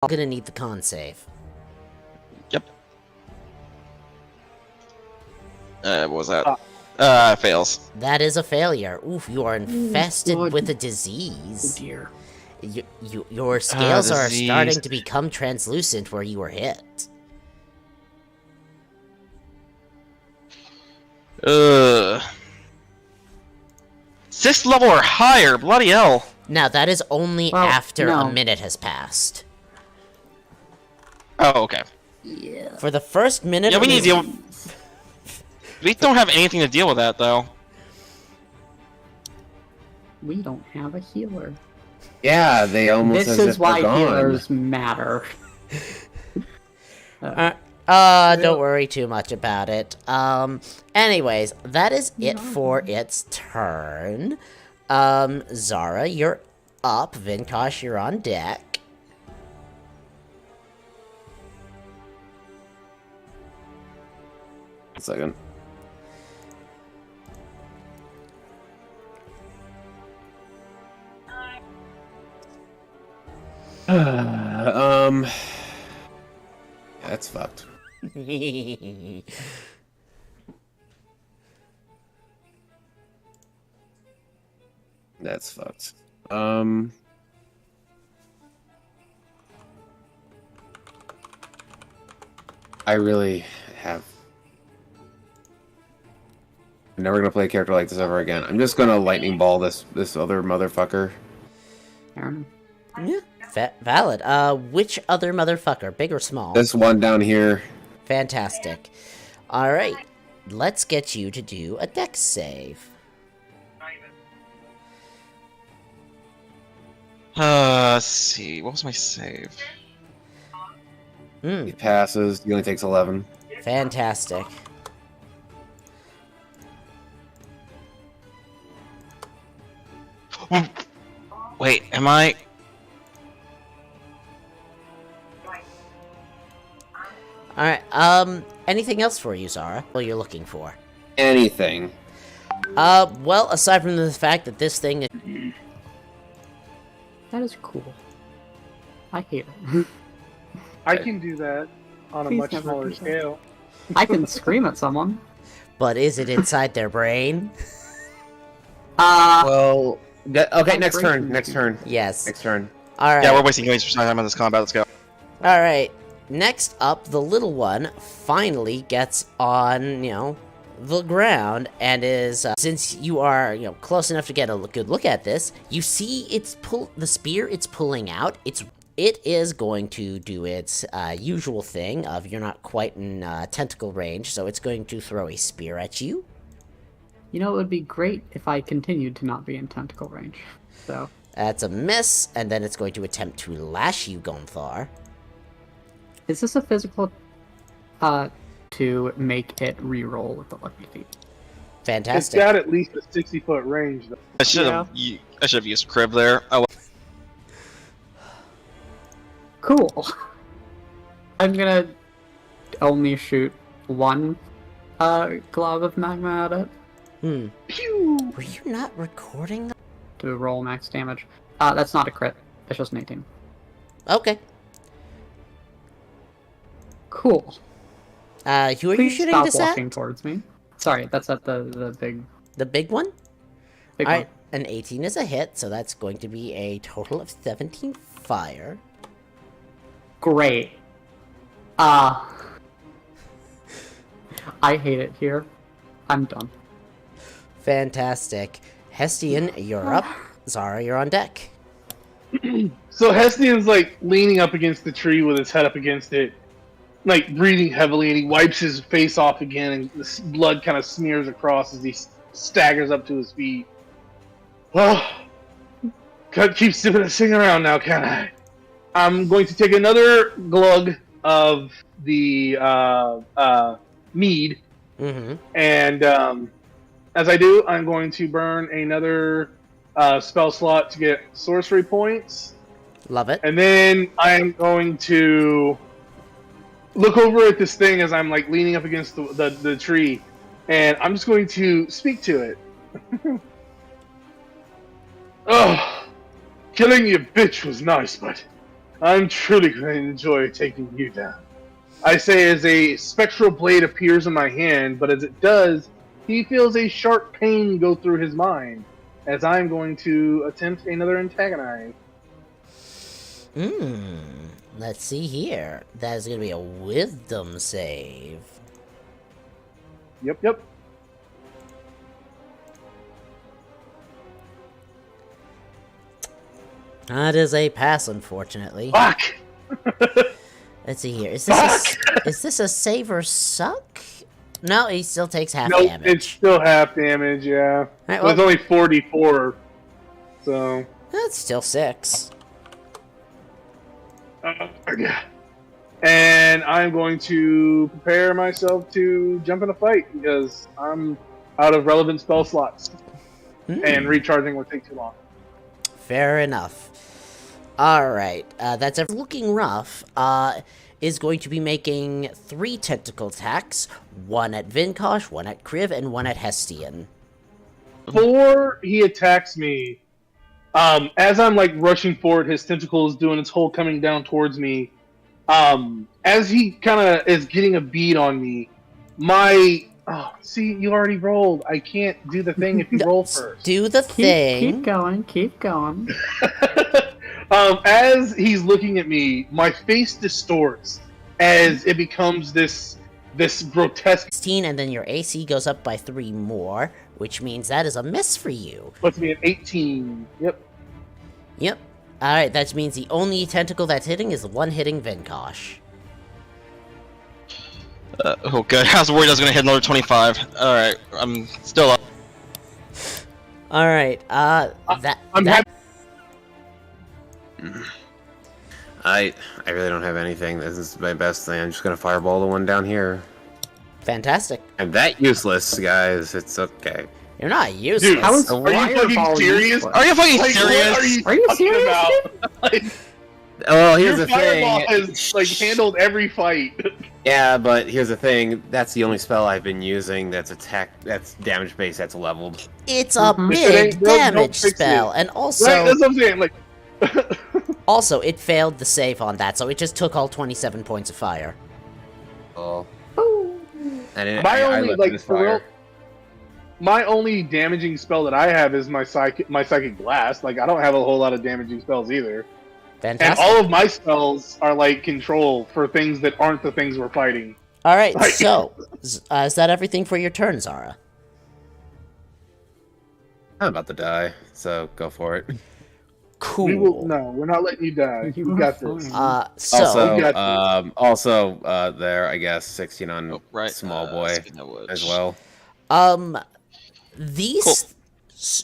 I'm gonna need the con save. Yep. What was that? Fails. That is a failure. Oof, you are infested God. with a Oh disease. dear. Your scales are Disease. starting to become translucent where you were hit. Ugh. 6th level or higher, bloody hell. Now, that is only Well, after no. a minute has passed. Oh, okay. Yeah. For the first minute Yeah, we of need to this- deal. We don't have anything to deal with that, though. We don't have a healer. Yeah, they almost This as is if why they're gone. healers matter. Don't worry too much about it. Anyways, that is it for its turn. Zara, you're up. Vinkosh, you're on deck. One second. That's fucked. That's fucked. I really have. I'm never gonna play a character like this ever again. I'm just gonna lightning ball this other motherfucker. Aaron. Yeah, valid. Which other motherfucker, big or small? This one down here. Fantastic. Alright, let's get you to do a dex save. Let's see. What was my save? He passes. He only takes 11. Fantastic. Wait, am I? Alright, anything else for you, Zara? What you're looking for? Anything. Well, aside from the fact that this thing is... That is cool. I hate it. I can do that on a Please much never smaller do that. scale. I can scream at someone. But is it inside their brain? Well, okay. Next Vibration. turn. Next turn. Yes. Next turn. Alright. Yeah, we're wasting time on this combat. Let's go. Alright. Next up, the little one finally gets on, the ground and is, since you are, close enough to get a good look at this, you see the spear it's pulling out. It is going to do its usual thing of you're not quite in tentacle range, so it's going to throw a spear at you. You know, it would be great if I continued to not be in tentacle range. So, That's a miss, and then it's going to attempt to lash you, Gonthar. is this a physical to make it reroll with the lucky feet? It's Fantastic. got at least a 60-foot range, though. I should have used crib there. Oh, Cool. I'm gonna only shoot one glob of magma at it Pew! Were you not recording? to roll max damage. That's not a crit. It's just an 18. Okay. Cool. Who are you Please shooting stop this at? walking towards me. Sorry, that's at the big The big one? big Alright, one. an 18 is a hit, so that's going to be a total of 17 fire. Great. I hate it here. I'm done. Fantastic. Hestian, you're up. Zara, you're on deck. So Hestian's like leaning up against the tree with his head up against it, like breathing heavily, and he wipes his face off again, and the blood kind of smears across as he staggers up to his feet. Oh, can't keep sing around now, can I? I'm going to take another glug of the mead, Mm-hmm. and as I do, I'm going to burn another spell slot to get sorcery points. Love it. And then I'm going to look over at this thing as I'm like leaning up against the tree, and I'm just going to speak to it. Oh, killing you bitch was nice, but I'm truly going to enjoy taking you down. I say as a spectral blade appears in my hand, but as it does, he feels a sharp pain go through his mind, as I'm going to attempt another antagonize. Let's see here. That is going to be a wisdom save. Yep. That is a pass, unfortunately. Fuck! Let's see here. Is this a save or suck? No, he still takes half Nope, damage. it's still half damage, yeah. Alright, Well, it's well, only 44, so... that's still 6. Yeah. And I'm going to prepare myself to jump in a fight, because I'm out of relevant spell slots. And recharging would take too long. Fair enough. Alright, that's looking rough. Is going to be making 3 tentacle attacks. 1 at Vinkosh, 1 at Kriv, and 1 at Hestian. Before he attacks me, as I'm like rushing forward, his tentacles doing its whole coming down towards me. As he kind of is getting a bead on me, see, you already rolled. I can't do the thing if you roll first. Do the thing. Keep going. As he's looking at me, my face distorts as it becomes this grotesque. 16, and then your AC goes up by 3 more, which means that is a miss for you. Puts me at 18. Yep. Alright, that means the only tentacle that's hitting is the one hitting Vinkosh. Oh, good. I was worried I was gonna hit another 25. Alright, I'm still up. Alright, I'm that I really don't have anything. This is my best thing. I'm just gonna fireball the one down here. fantastic. I'm that useless, guys. It's okay. You're not useless. Dude, How is are you fucking serious? Are you fucking Like, serious? what Are you talking serious, about? Like, Oh, here's your the fireball thing. has like handled every fight. Yeah, but here's the thing. That's the only spell I've been using that's damage based. That's leveled. It's a Mhm. If it ain't big broke, don't damage fix spell, it. and Right, also, that's what I'm saying. Like, also it failed the save on that, so it just took all 27 points of fire. Oh. Ooh. I didn't. my I only left like this for real, fire. my only damaging spell that I have is my psychic blast. Like, I don't have a whole lot of damaging spells either. And Fantastic. all of my spells are like control for things that aren't the things we're fighting. Alright, Like- so, is that everything for your turn, Zara? I'm about to die, so go for it. Cool. We're not letting you die. You We got are this. fine. So, We got There, I guess 16 on Oh, right. small boy speaking of which. as well. these...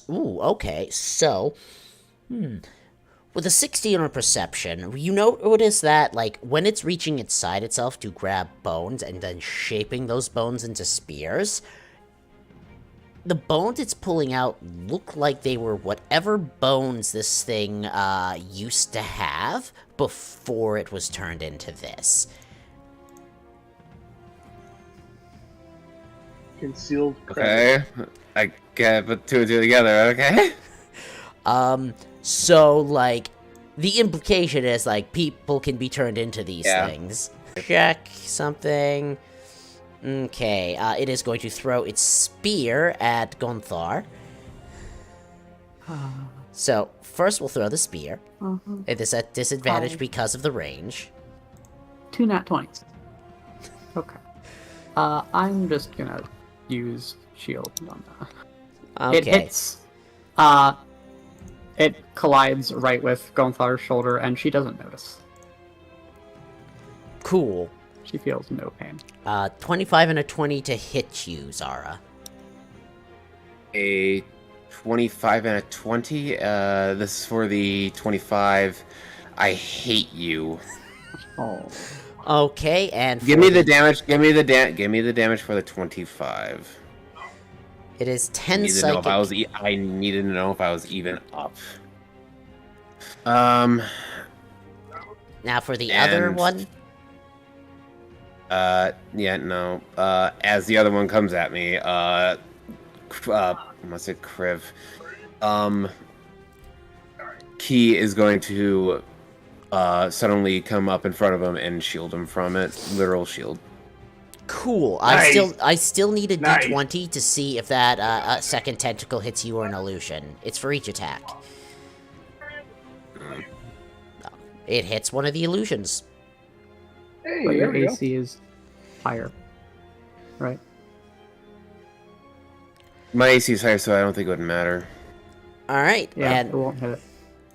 Cool. Ooh, okay, so... With a 16 on perception, you notice that, like, when it's reaching inside itself to grab bones and then shaping those bones into spears, the bones it's pulling out look like they were whatever bones this thing used to have before it was turned into this. Concealed credit. Okay, I can't put 2 and 2 together. Okay. So, like, the implication is, like, people can be turned into these Yeah. things. Check something. Okay, it is going to throw its spear at Gonthar. So, first we'll throw the spear. It is at disadvantage Oh. because of the range. 2 nat 20s. Okay. I'm just gonna use shield on that. Okay. It hits. It collides right with Gonthar's shoulder, and she doesn't notice. Cool. She feels no pain. 25 and a 20 to hit you, Zara. A 25 and a 20. This is for the 25. I hate you. Oh. Okay, and Give for me the damage. Give me the damage for the 25. It is I 10 needed to know if I was. psychic. I needed to know if I was even up. Now for the other and- one. Yeah, no. As the other one comes at me, what's it, Kriv? Key is going to suddenly come up in front of him and shield him from it. Literal shield. Cool. Nice. I still need a Nice. D20 to see if that second tentacle hits you or an illusion. It's for each attack. It hits one of the illusions. Hey, But there your we go. AC is higher, right? My AC is higher, so I don't think it would matter. All right, Yeah, it won't hit it.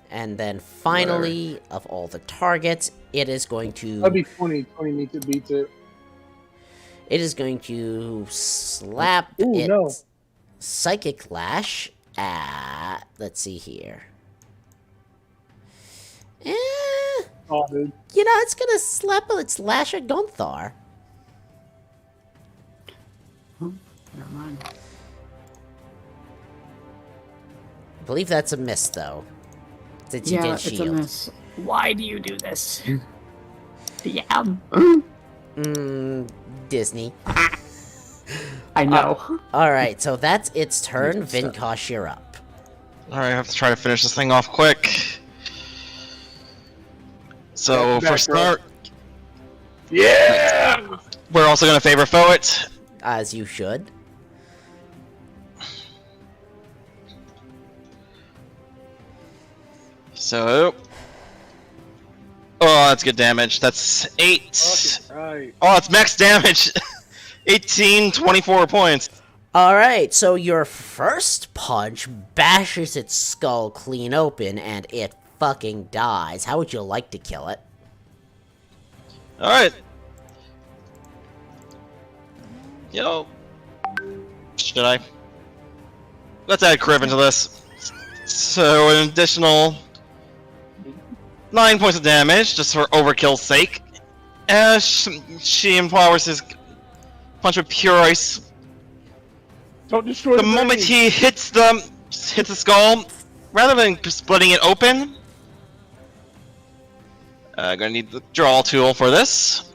and then finally, of all the targets, it is going That'd to be 20. 20 meets it, beats it. slap Ooh, its no. psychic lash at. Let's see here. Oh, dude. You know, it's gonna slap its lash at Gunthar. Never mind. I believe that's a miss, though. Since you Yeah, did it's a shield. miss. Why do you do this? Yeah. Disney. I know. Alright, so that's its turn. Vinkosh, you're up. Alright, I have to try to finish this thing off quick. So, Back for up. start, Yeah! we're also going to favor foe it. As you should. So... Oh, that's good damage. That's 8. Fucking right. Oh, it's max damage! 18, 24 points. Alright, so your first punch bashes its skull clean open and it fucking dies. How would you like to kill it? Alright. Yo. Should I? Let's add Kriv into this. So, an additional 9 points of damage, just for overkill's sake. As she empowers his punch with pure ice. Don't destroy The moment brain. he hits the skull, rather than splitting it open, gonna need the draw tool for this.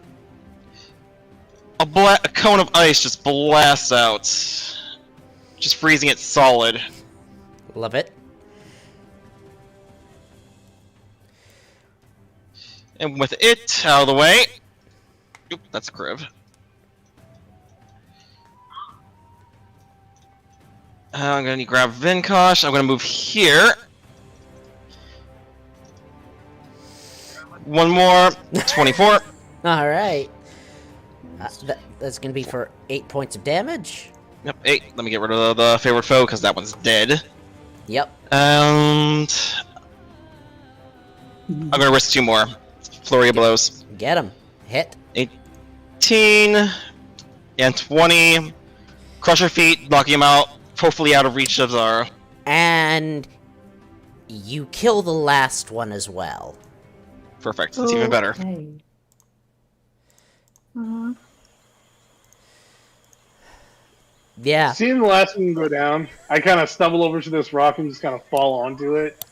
A cone of ice just blasts out, just freezing it solid. Love it. And with it out of the way, oop, that's Kriv. I'm gonna need to grab Vinkosh. I'm gonna move here. One more, 24. Alright. That's gonna be for 8 points of damage. Yep, 8. Let me get rid of the favorite foe because that one's dead. Yep. And I'm gonna risk 2 more. Flurry of blows. Get him. Hit. 18 and 20. Crusher feet, knocking him out. Hopefully out of reach of Zara. And you kill the last one as well. Perfect. That's even better. Okay. Yeah. Seeing the last one go down, I kind of stumble over to this rock and just kind of fall onto it.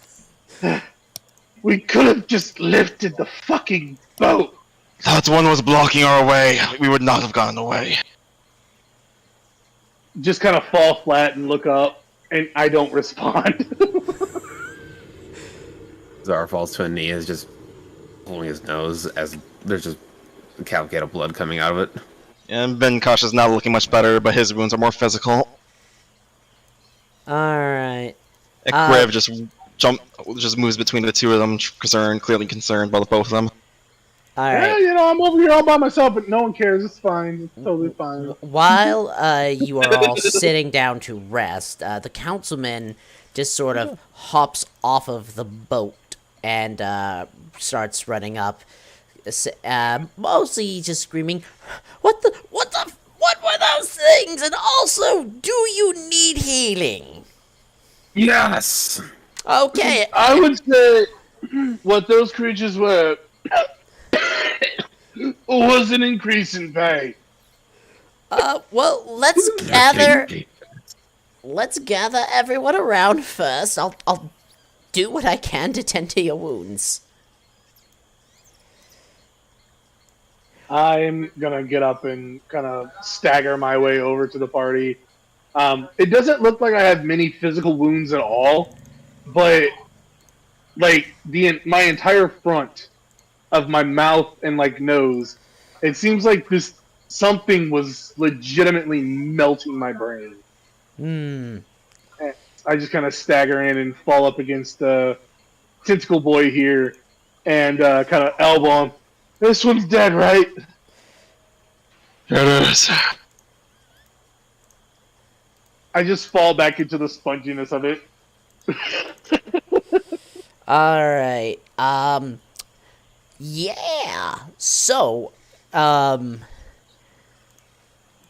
We could have just lifted the fucking boat. That one was blocking our way. We would not have gotten away. Just kind of fall flat and look up, and I don't respond. Zara falls to a knee, is just pulling his nose as there's just a cavalcade of blood coming out of it. And Vinkosh is not looking much better, but his wounds are more physical. Alright. And Kriv just moves between the two of them, clearly concerned by both of them. Yeah, Alright. you know, I'm over here all by myself, but no one cares. It's fine. It's totally fine. While you are all sitting down to rest, the councilman just sort of hops off of the boat and starts running up, mostly just screaming, what were those things? And also, do you need healing? Yes! Okay, I would say what those creatures were was an increase in pay. well, let's gather everyone around first. I'll do what I can to tend to your wounds. I'm gonna get up and kind of stagger my way over to the party. It doesn't look like I have many physical wounds at all, but like my entire front of my mouth and like nose. It seems like this something was legitimately melting my brain. Hmm. I just kind of stagger in and fall up against the tentacle boy here, and kind of elbow him. This one's dead, right? It is. I just fall back into the sponginess of it. Alright, yeah, so,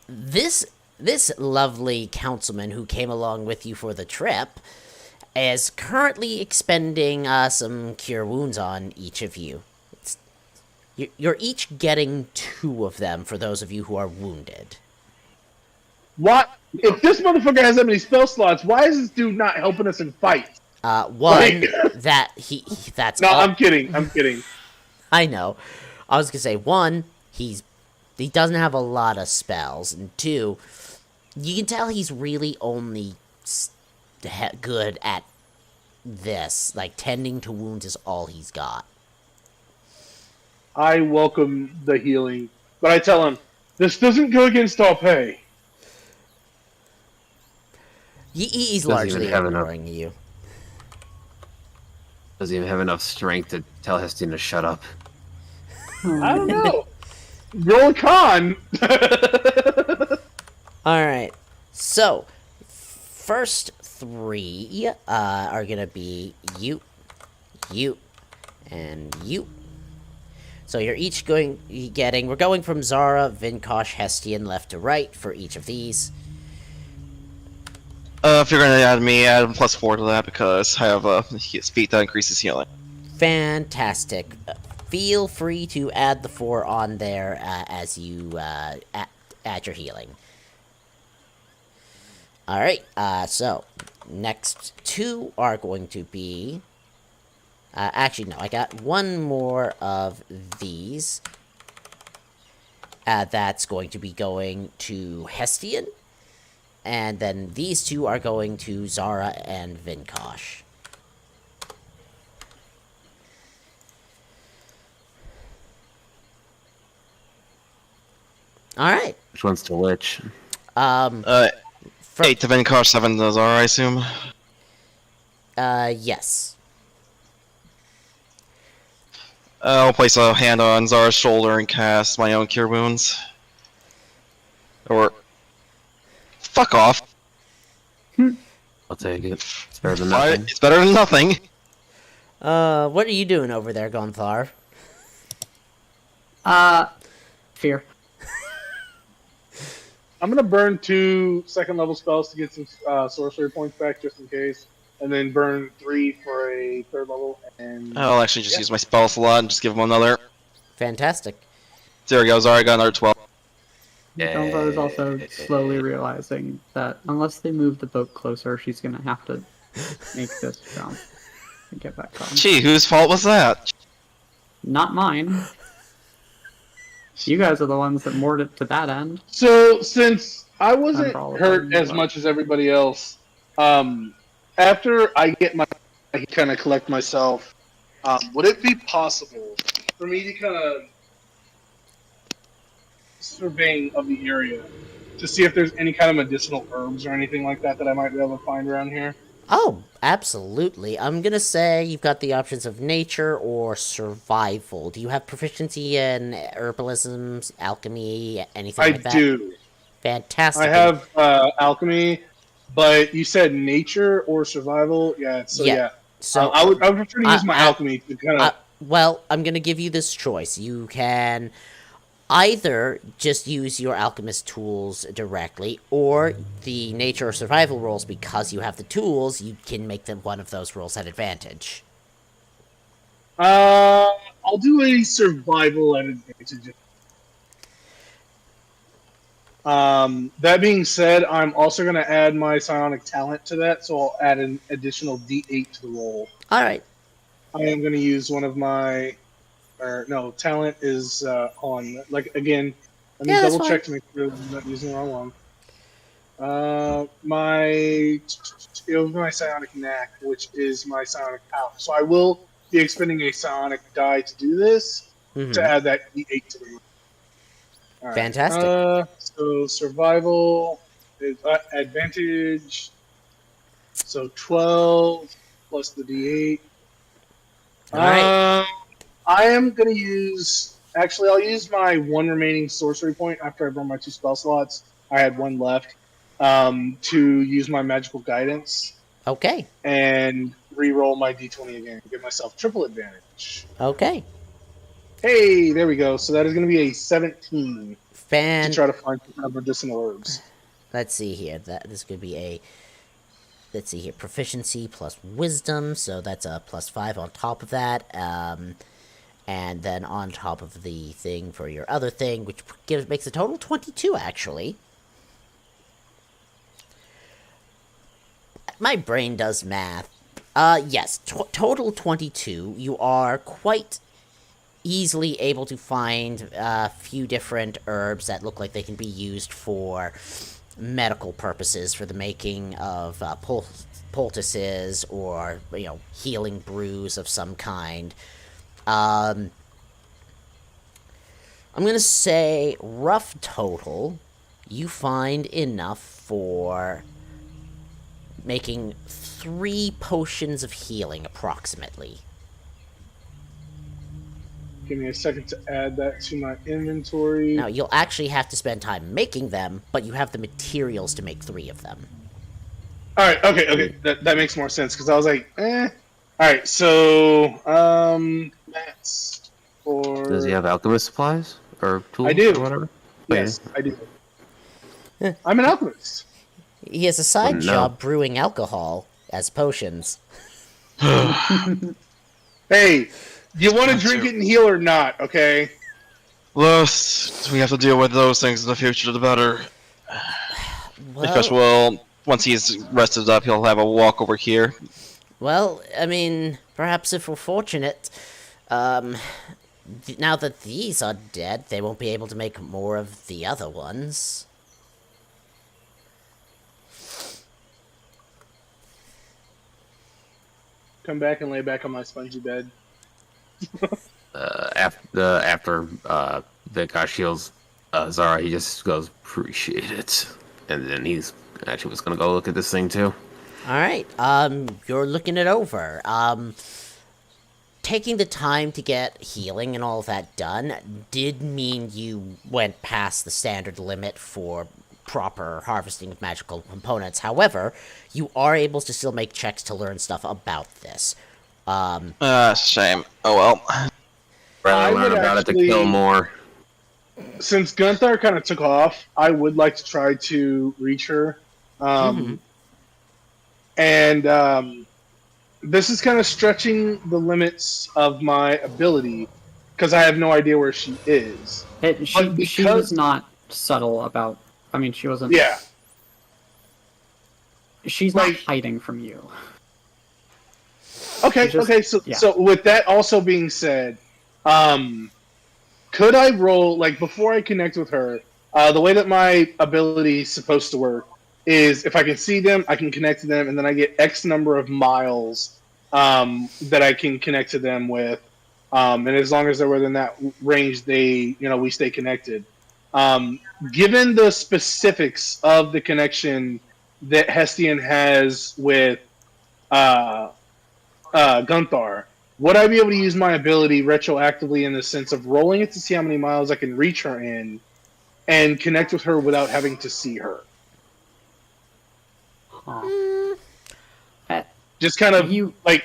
this lovely councilman who came along with you for the trip is currently expending, some cure wounds on each of you. You're each getting 2 of them for those of you who are wounded. What? If this motherfucker has that many spell slots, why is this dude not helping us in fights? One, that's No, all- I'm kidding. I'm kidding. I know. I was gonna say, 1, he doesn't have a lot of spells, and 2, you can tell he's really only good at this. Like, tending to wounds is all he's got. I welcome the healing, but I tell him, this doesn't go against our pay. He's Doesn't largely even have enough. ignoring you. Does he even have enough strength to tell Hestian to shut up? I don't know. Roll a con. Alright, so, first 3 are gonna be you, and you. So you're each we're going from Zara, Vinkosh, Hestian, left to right for each of these. If you're gonna add me, add +4 to that because I have a feat that increases healing. Fantastic. Feel free to add the 4 on there as you add your healing. Alright, so, next 2 are going to be... actually, no, I got 1 more of these. That's going to be going to Hestian. And then these 2 are going to Zara and Vinkosh. Alright. Which one's to which? 8 to Vinkosh, 7 to Zara, I assume. Yes. I'll place a hand on Zara's shoulder and cast my own cure wounds. Or... Fuck off. I'll take it. It's better than nothing. It's better than nothing. What are you doing over there, Gonthar? Fear. I'm gonna burn 2 second-level spells to get some sorcery points back, just in case, and then burn 3 for a 3rd level. And I'll actually just use my spell slot and just give him another. Fantastic. There we go, Zara got another 12. Gonzo is also slowly realizing that unless they move the boat closer, she's gonna have to make this jump and get back on. Gee, whose fault was that? Not mine. You guys are the ones that moored it to that end. So, since I wasn't Umbrella hurt thing, as but- much as everybody else, after I get I kind of collect myself, would it be possible for me to kind of surveying of the area to see if there's any kind of medicinal herbs or anything like that that I might be able to find around here? Oh, absolutely. I'm gonna say you've got the options of nature or survival. Do you have proficiency in herbalism, alchemy, anything I like that? do. Fantastic. I have alchemy, but you said nature or survival. Yeah. So yeah. So I would prefer to use my I- alchemy to kind of. well, I'm gonna give you this choice. You can either just use your alchemist tools directly, or the nature or survival rolls, because you have the tools, you can make them one of those rolls at advantage. I'll do a survival at advantage. That being said, I'm also going to add my psionic talent to that, so I'll add an additional D8 to the roll. Alright. I am going to use one of my, talent is on. Like again, let me Yeah, that's double check to fine. make sure I'm not using the wrong one. My psionic knack, which is my psionic power. So I will be expending a psionic die to do this. Mhm. to add that D8 to the roll. All right. Fantastic. So survival is advantage. So 12 plus the D8. All right. I am going to use. Actually, I'll use my one remaining sorcery point after I burn my 2 spell slots. I had one left. To use my magical guidance Okay. and re-roll my D20 again. Give myself triple advantage. Okay. Hey, there we go. So that is going to be a 17 to Fan. try to find some kind of medicinal herbs. Let's see here. This could be a. Let's see here. Proficiency plus wisdom, so that's a +5 on top of that. And then on top of the thing for your other thing, which makes a total 22 actually. My brain does math. Yes, total 22. You are quite easily able to find a few different herbs that look like they can be used for medical purposes, for the making of poultices or, healing brews of some kind. I'm gonna say rough total, you find enough for making 3 potions of healing, approximately. Give me a second to add that to my inventory. Now, you'll actually have to spend time making them, but you have the materials to make 3 of them. All right, okay. That makes more sense because I was like, eh. All right, so that's for. Does he have alchemist supplies or tools? I do. Or whatever. Yes, I do. I'm an alchemist. He has a side no. job brewing alcohol as potions. Hey, you want to drink it and heal or not? Okay. Less we have to deal with those things in the future, the better. Because once he's rested up, he'll have a walk over here. Well, I mean, perhaps if we're fortunate, now that these are dead, they won't be able to make more of the other ones. Come back and lay back on my spongy bed. After the guy heals Zara, he just goes, appreciate it. And then he's actually was going to go look at this thing too. Alright, you're looking it over. Taking the time to get healing and all of that done did mean you went past the standard limit for proper harvesting of magical components. However, you are able to still make checks to learn stuff about this. Shame. Oh well. Rather learn about it to kill more. Since Gunther kind of took off, I would like to try to reach her. And this is kind of stretching the limits of my ability because I have no idea where she is. She was not subtle about. I mean, she wasn't. Yeah. She's not hiding from you. Okay. So with that also being said, could I roll before I connect with her? The way that my ability is supposed to work is if I can see them, I can connect to them, and then I get X number of miles that I can connect to them with. And as long as they're within that range, we stay connected. Given the specifics of the connection that Hestian has with Gunther, would I be able to use my ability retroactively in the sense of rolling it to see how many miles I can reach her in and connect with her without having to see her? Just kind of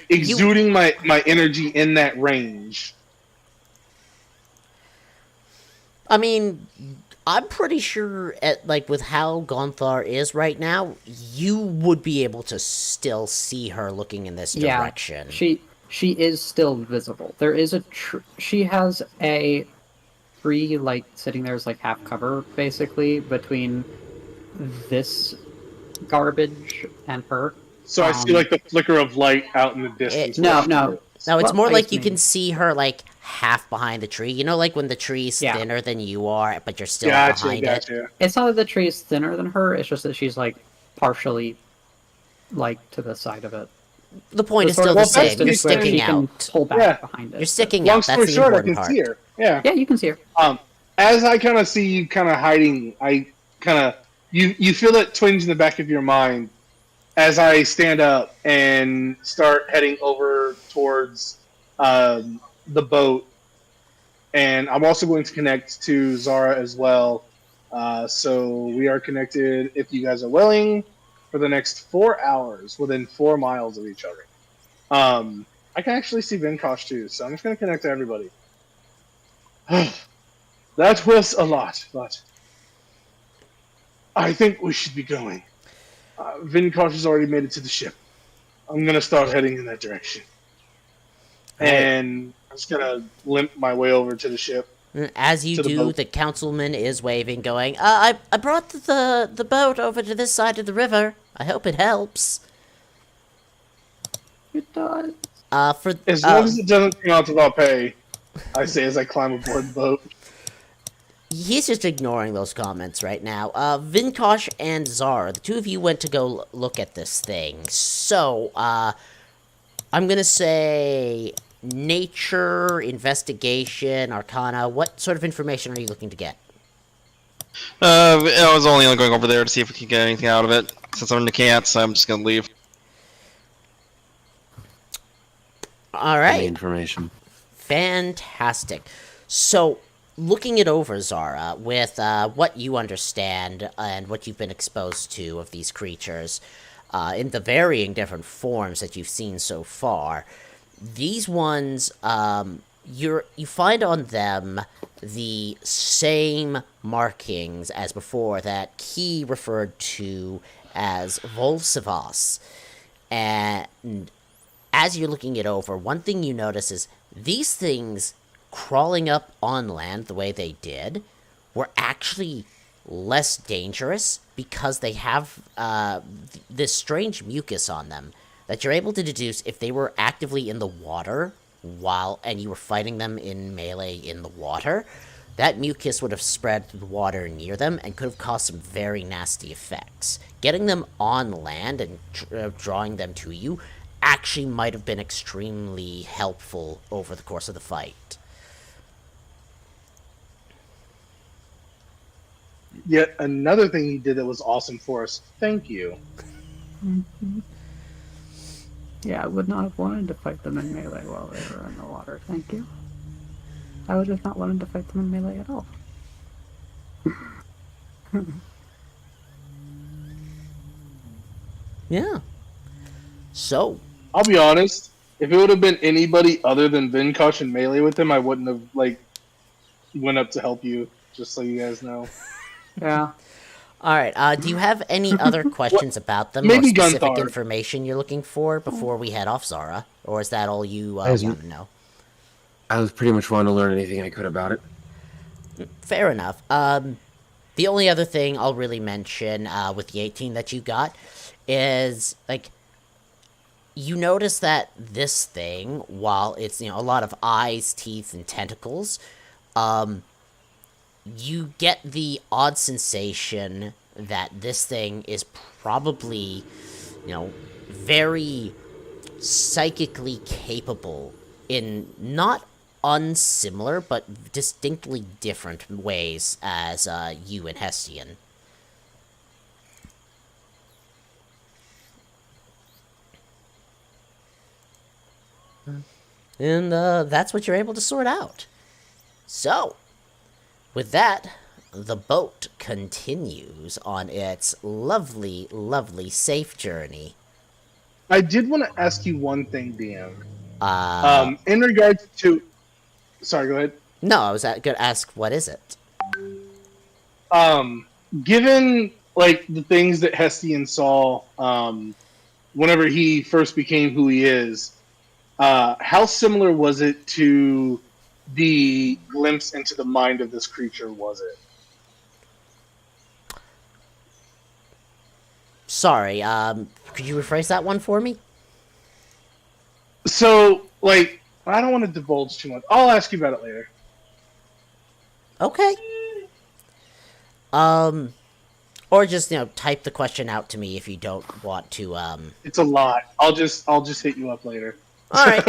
exuding my energy in that range. I mean, I'm pretty sure with how Gonthar is right now, you would be able to still see her looking in this direction. She is still visible. There is she has a tree sitting there as half cover basically between this garbage and her. So I see the flicker of light out in the distance. No, it's more like you can see her half behind the tree. You know, when the tree's thinner than you are, but you're still behind it. It's not that the tree is thinner than her. It's just that she's partially to the side of it. the point is sort still of the same. distance You're where sticking she can out. pull back Yeah. behind it. You're sticking Long out. story That's the short, I important can part. see her. Yeah. Yeah, you can see her. As I kind of see you kind of hiding, I kind of you feel that twinge in the back of your mind as I stand up and start heading over towards the boat, and I'm also going to connect to Zara as well. So we are connected, if you guys are willing, for the next 4 hours within 4 miles of each other. I can actually see Vinkosh too, so I'm just going to connect to everybody. That was a lot, but I think we should be going. Vinkosh has already made it to the ship. I'm going to start heading in that direction. Right. And I'm just going to limp my way over to the ship. As you To the do, boat. the councilman is waving, going, I brought the boat over to this side of the river. I hope it helps. It does. For As long as it doesn't come out to our pay, I say as I climb aboard the boat. He's just ignoring those comments right now. Vinkosh and Zara, the two of you went to go look at this thing. So, I'm gonna say nature, investigation, arcana. What sort of information are you looking to get? I was only going over there to see if we could get anything out of it. Since I'm in the can't, so I'm just gonna leave. All Any right. information. Fantastic. So, looking it over, Zara, with what you understand and what you've been exposed to of these creatures, in the varying different forms that you've seen so far, these ones, you find on them the same markings as before that Key referred to as Volsivas. And as you're looking it over, one thing you notice is these things crawling up on land the way they did were actually less dangerous because they have this strange mucus on them that you're able to deduce if they were actively in the water and you were fighting them in melee in the water, that mucus would have spread through the water near them and could have caused some very nasty effects. Getting them on land and drawing them to you actually might have been extremely helpful over the course of the fight. Yet another thing he did that was awesome for us. Thank you. Yeah, I would not have wanted to fight them in melee while they were in the water. Thank you. I would have not wanted to fight them in melee at all. Yeah. So, I'll be honest. If it would have been anybody other than Vinkosh and melee with him, I wouldn't have went up to help you. Just so you guys know. Yeah. alright, do you have any other questions about them Maybe or specific Gunthar. information you're looking for before we head off, Zara? Or is that all you As- want to know? I was pretty much wanting to learn anything I could about it. Fair enough. The only other thing I'll really mention with the 18 that you got is, you notice that this thing, while it's, a lot of eyes, teeth, and tentacles, you get the odd sensation that this thing is probably, very psychically capable in not unsimilar, but distinctly different ways as you and Hestian. And that's what you're able to sort out. So, with that, the boat continues on its lovely, lovely safe journey. I did want to ask you one thing, DM. Uh, In regards to, sorry, go ahead. no, I was going to ask, what is it? Given the things that Hestian saw, whenever he first became who he is, how similar was it to the glimpse into the mind of this creature? Was it? Sorry, could you rephrase that one for me? So, I don't want to divulge too much. I'll ask you about it later. Okay. Or just, type the question out to me if you don't want to, It's a lot. I'll just hit you up later. Alright,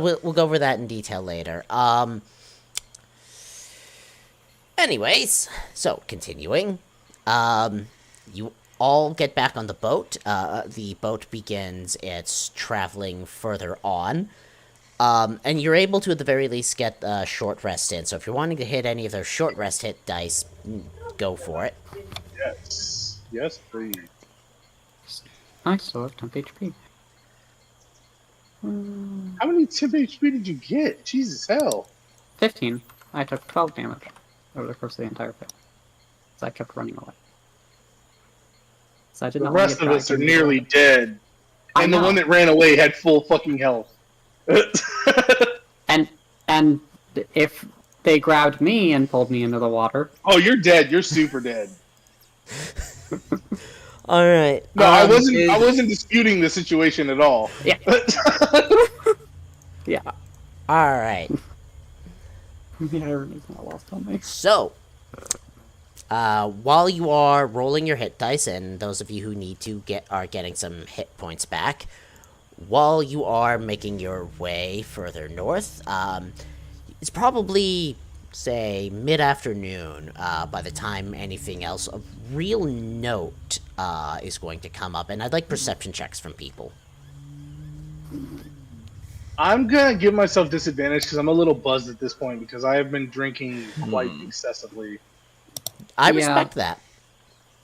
we'll go over that in detail later. Anyways, so, continuing. You all get back on the boat. The boat begins its traveling further on. And you're able to, at the very least, get a short rest in. So if you're wanting to hit any of those short rest hit dice, go for it. Yes. Yes, please. I still have 10 HP. How many tip HP did you get? Jesus hell. 15. I took 12 damage over the course of the entire pit. So I kept running away. So I did The not want to rest get of us dragged are into nearly water. dead. I And the know. one that ran away had full fucking health. And if they grabbed me and pulled me into the water, Oh, you're dead. You're super dead. Alright. No, I wasn't disputing the situation at all. yeah, yeah, Alright. the irony's not lost on me. So, while you are rolling your hit dice, and those of you who need to are getting some hit points back, while you are making your way further north, it's probably, say, mid-afternoon, by the time anything else of real note is going to come up, and I'd like perception checks from people. I'm gonna give myself disadvantage because I'm a little buzzed at this point because I have been drinking quite excessively. I Yeah. respect that.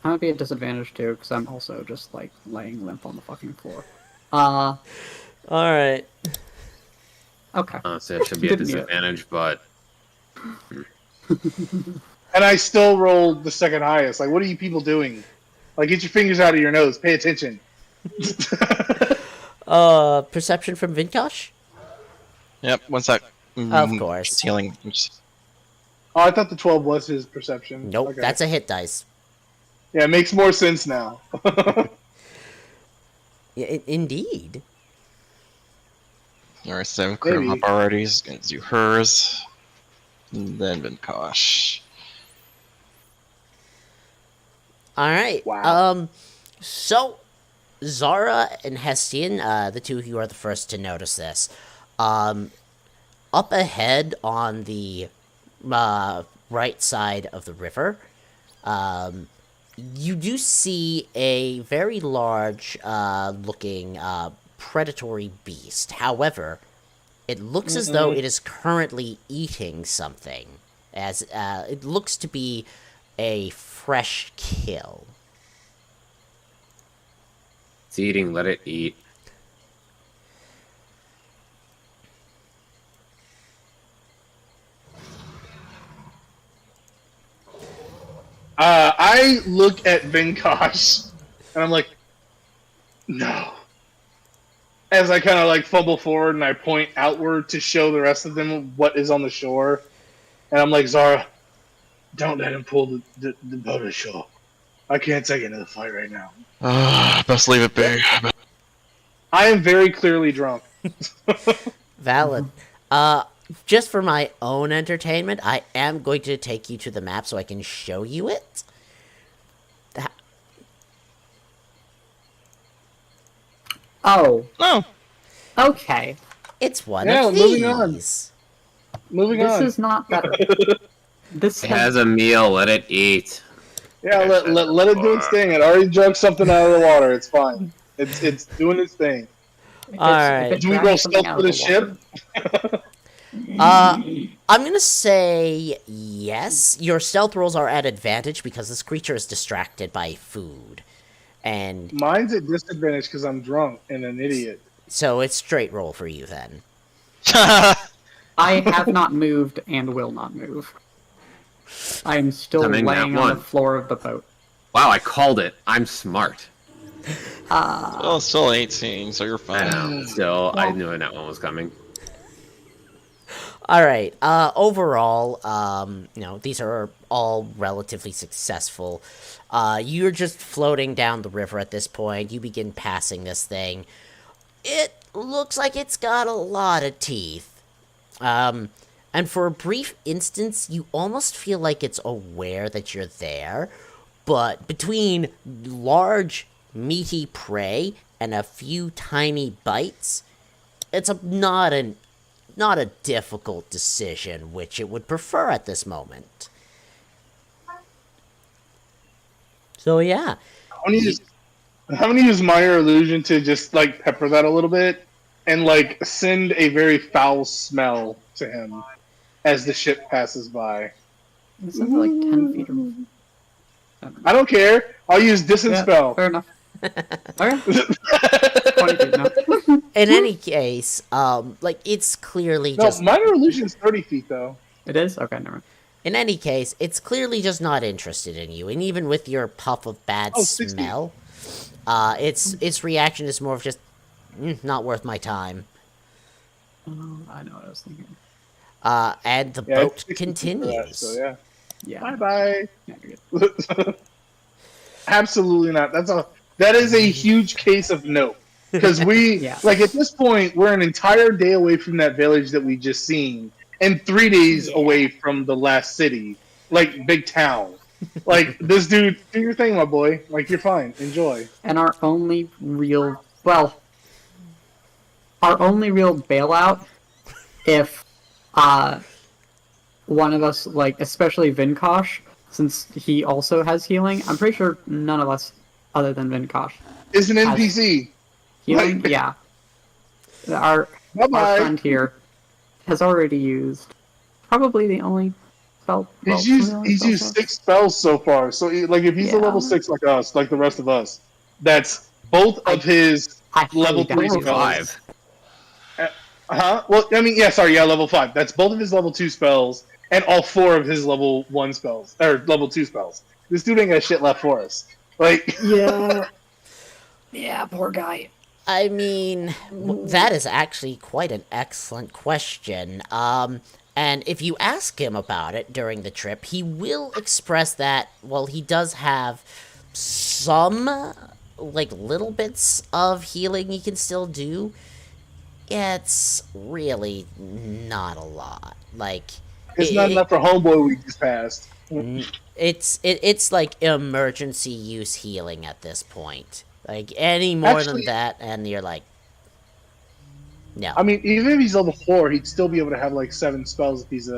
I'm gonna be at disadvantage too, because I'm also just like laying limp on the fucking floor. Alright. Okay. So it should be a Didn't need it. disadvantage, but And I still rolled the second highest. Like, what are you people doing? Like, get your fingers out of your nose. Pay attention. Perception from Vinkosh? Yep, one sec. Of course. Just healing. Oh, I thought the 12 was his perception. Nope, Okay. that's a hit dice. Yeah, it makes more sense now. Yeah, indeed. Alright, so Maybe. Hrakhamar already is gonna do hers. And then Vinkosh. Alright. Wow. So, Zara and Hestian, the two of you are the first to notice this. Up ahead on the right side of the river, you do see a very large looking predatory beast. However, it looks as though it is currently eating something, as it looks to be a fresh kill. it's eating. Let it eat. I look at Vinkosh, and I'm like, no. As I kind of like fumble forward and I point outward to show the rest of them what is on the shore. And I'm like, Zara, don't let him pull the boat ashore. I can't take another fight right now. Best leave it be. I am very clearly drunk. Valid. Just for my own entertainment, I am going to take you to the map so I can show you it. Oh, Oh, okay. It's one Yeah, of moving on. these. Moving This on. is not better. This It has a meal. Let it eat. Yeah, let it do its thing. It already jumped something out of the water. It's fine. It's doing its thing. Alright. Do we roll stealth for the ship? I'm gonna say yes. Your stealth rolls are at advantage because this creature is distracted by food. And Mine's at disadvantage because I'm drunk and an idiot. so it's straight roll for you then. I have not moved and will not move. I am still Coming at laying on the one. floor of the boat. Wow, I called it. I'm smart. well, it's still 18, so you're I fine. know. Still, I knew that one was coming. Alright, overall, these are all relatively successful. You're just floating down the river at this point. You begin passing this thing. It looks like it's got a lot of teeth. And for a brief instance, you almost feel like it's aware that you're there, but between large, meaty prey and a few tiny bites, it's not a difficult decision which it would prefer at this moment. So yeah, I'm gonna use minor illusion to just like pepper that a little bit, and like send a very foul smell to him as the ship passes by. It's only like 10 feet or... I don't care. I'll use distance spell. Fair enough. Okay. 20 feet now. in any case, like, it's clearly No, just... minor illusion's 30 feet though. It is? Okay, never mind. In any case, it's clearly just not interested in you, and even with your puff of bad 60. smell, its reaction is more of just, not worth my time. Oh, I know what I was thinking. And the Yeah, boat it's 60 feet for continues. that, so yeah. Yeah. Bye bye. Yeah, you're good. Absolutely not. That is a huge case of no. Because we Yeah. like at this point we're an entire day away from that village that we just seen, and 3 days away from the last city, like big town. Like this dude, do your thing, my boy. Like you're fine. Enjoy. And our only real bailout, if one of us, like especially Vinkosh, since he also has healing, I'm pretty sure none of us other than Vinkosh Is an NPC. healing. Right. Yeah, our Bye-bye. friend here has already used probably the only spell. He's used 6 spells so far. So like if he's a Yeah. level 6 like us, like the rest of us, that's both of his level 3 doubt it. spells. Well, I mean, yeah, sorry, yeah, level 5. That's both of his level 2 spells and all 4 of his level 1 spells or level 2 spells. This dude ain't got shit left for us. Like, Yeah, poor guy. I mean, that is actually quite an excellent question. And if you ask him about it during the trip, he will express that, well, he does have some, like, little bits of healing he can still do. It's really not a lot. Like, it's not enough for homeboy we just passed. it's like emergency use healing at this point. Like, any more Actually- than that, and you're like, no. I mean, even if he's level 4, he'd still be able to have like 7 spells if he's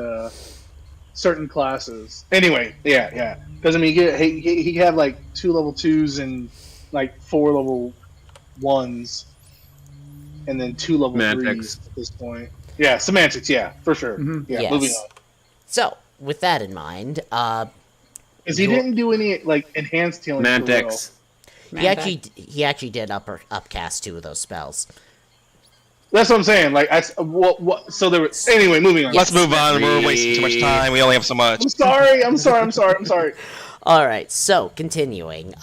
certain classes. Anyway, yeah. Because I mean, he had like 2 level 2s and like 4 level 1s, and then 2 level Semantics. 3s at this point. Yeah, semantics. Yeah, for sure. Mhm. Yeah, Yes. moving on. So, with that in mind, Because he You're- didn't do any like enhanced healing. for real. Mantics. he actually did upcast 2 of those spells. That's what I'm saying. Like, what? So there was. Anyway, moving on. Let's move on. We're wasting too much time. We only have so much. I'm sorry. Alright, so, continuing.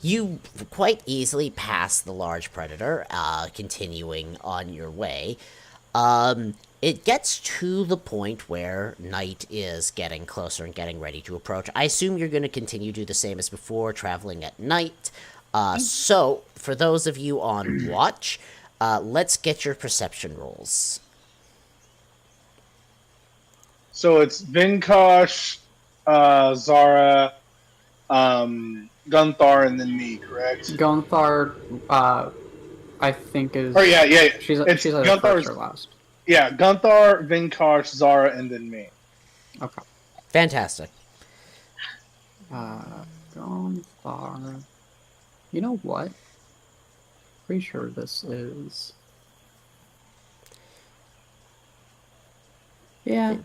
You quite easily pass the large predator, continuing on your way. It gets to the point where night is getting closer and getting ready to approach. I assume you're going to continue to do the same as before, traveling at night. So, for those of you on watch, let's get your perception rolls. So it's Vinkosh, Zara, Gunthar, and then me. Correct? Gonthar, I think is. Oh yeah. She's It's either Gunthar's- first or last. Yeah, Gunthar, Vinkosh, Zara, and then me. Okay. Fantastic. Gonthar. You know what? Pretty sure this is. Yeah,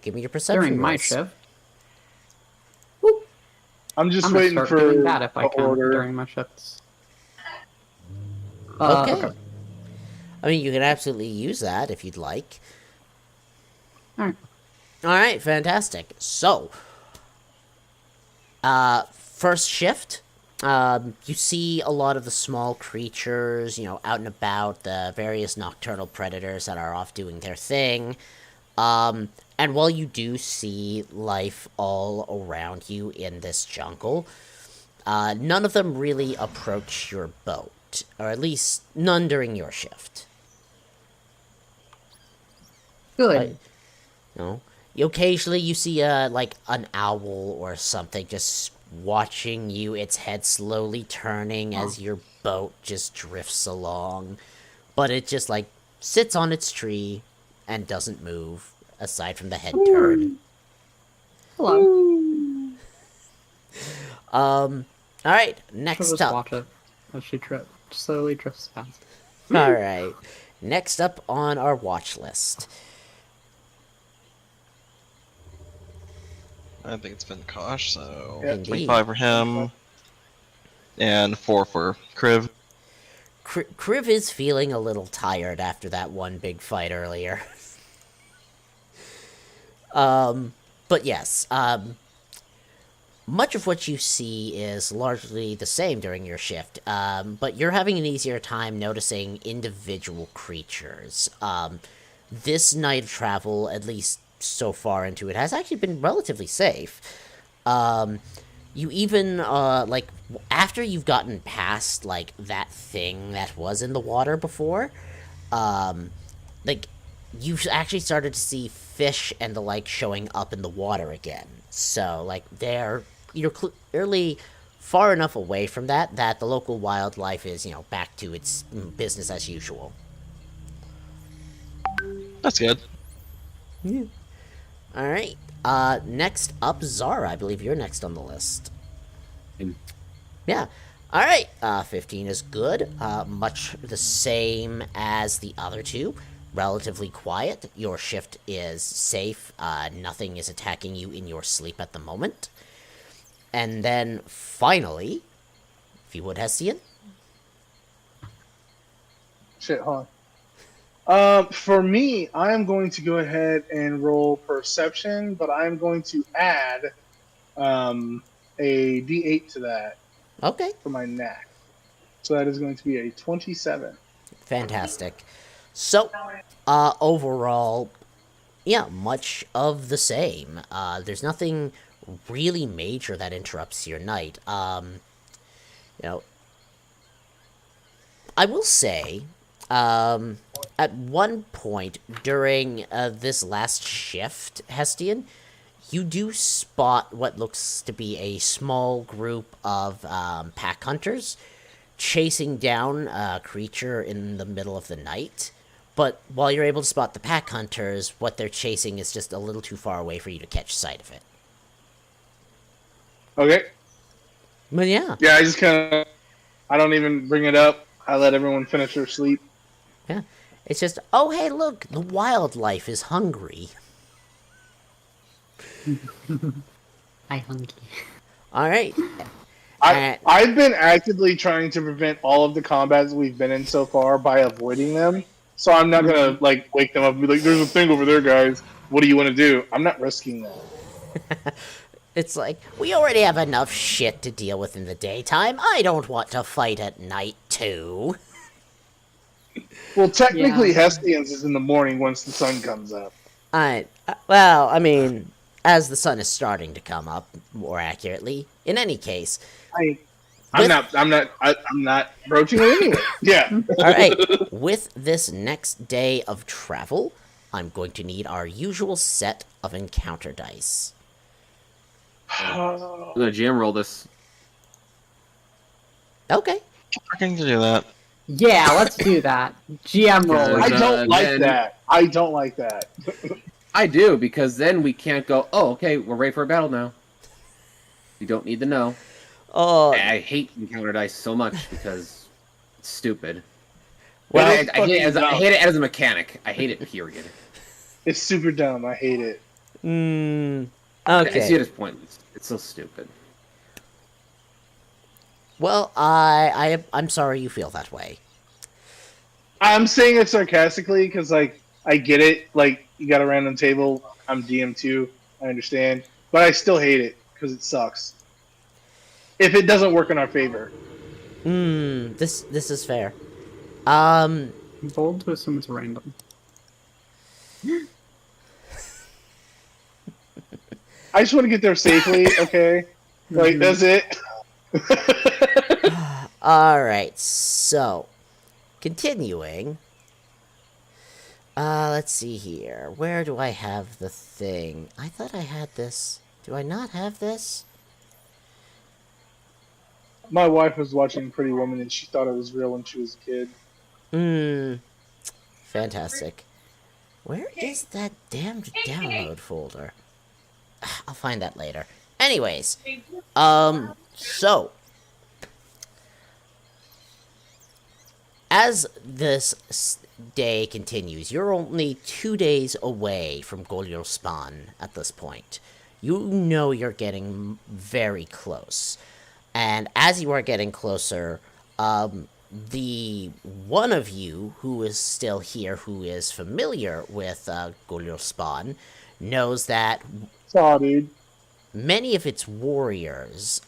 Give me your perception during my rolls. shift. I'm just I'm gonna waiting start for doing that if I the can order. during my shifts. Okay. I mean, you can absolutely use that if you'd like. Alright. Alright, fantastic. So, first shift, you see a lot of the small creatures, out and about, the various nocturnal predators that are off doing their thing. And while you do see life all around you in this jungle, none of them really approach your boat, or at least none during your shift. Good. Occasionally you see like an owl or something just watching you, its head slowly turning as your boat just drifts along. But it just, like, sits on its tree and doesn't move, aside from the head turn. Hello. Alright, She'll next just up. watch it as she slowly drifts past. Alright, next up on our watch list. I think it's been Kosh, so Yeah. Indeed. 25 for him, and 4 for Kriv. Kriv is feeling a little tired after that one big fight earlier. But yes, much of what you see is largely the same during your shift, but you're having an easier time noticing individual creatures. This night of travel, at least so far into it, has actually been relatively safe. You even, like, after you've gotten past, like, that thing that was in the water before, like, you've actually started to see fish and the like showing up in the water again. So, like, you're clearly far enough away from that the local wildlife is, back to its business as usual. That's good. Alright, next up, Zara. I believe you're next on the list. Yeah. Alright, 15 is good. Much the same as the other two. Relatively quiet. Your shift is safe. Nothing is attacking you in your sleep at the moment. And then, finally, if you would, Hestian. Shit, huh? For me, I am going to go ahead and roll perception, but I'm going to add a D8 to that Okay. for my knack. So that is going to be a 27. Fantastic. So, overall, yeah, much of the same. There's nothing really major that interrupts your night. I will say, at one point during this last shift, Hestian, you do spot what looks to be a small group of pack hunters chasing down a creature in the middle of the night. But while you're able to spot the pack hunters, what they're chasing is just a little too far away for you to catch sight of it. Okay. But yeah. Yeah, I don't even bring it up. I let everyone finish their sleep. Yeah. It's just, oh, hey, look, the wildlife is hungry. I hungry. All right. I've been actively trying to prevent all of the combats we've been in so far by avoiding them. So I'm not gonna wake them up and be like, "There's a thing over there, guys. What do you want to do?" I'm not risking that. It's like, we already have enough shit to deal with in the daytime. I don't want to fight at night, too. Well, technically, Yeah. Hestian's is in the morning once the sun comes up. Well, I mean, as the sun is starting to come up, more accurately. In any case. I'm not broaching it anyway. Yeah. Alright, with this next day of travel, I'm going to need our usual set of encounter dice. I'm gonna GM roll this. Okay. I can do that. Yeah, let's do that. GM roll. I don't like then- that. I don't like that. I do, because then we can't go, oh, okay, we're ready for a battle now. You don't need to know. Oh, I hate encounter dice so much because it's stupid. well, I hate it as a mechanic. I hate it, period. It's super dumb. I hate it. I see okay. it as pointless. It's so stupid. Well, I'm sorry you feel that way. I'm saying it sarcastically because, I get it. You got a random table. I'm DM too. I understand. But I still hate it because it sucks. If it doesn't work in our favor. This is fair. Bold to assume it's random. I just want to get there safely, okay? That's it. Alright, so, continuing. Let's see here. Where do I have the thing? I thought I had this. Do I not have this? My wife was watching Pretty Woman and she thought it was real when she was a kid. Fantastic. Where is that damned download folder? I'll find that later. Anyways, so as this day continues, you're only 2 days away from Golyal Spawn at this point. You know you're getting very close. And as you are getting closer, the one of you who is still here, who is familiar with Golyal Spawn, knows that Saw, dude. many of its warriors,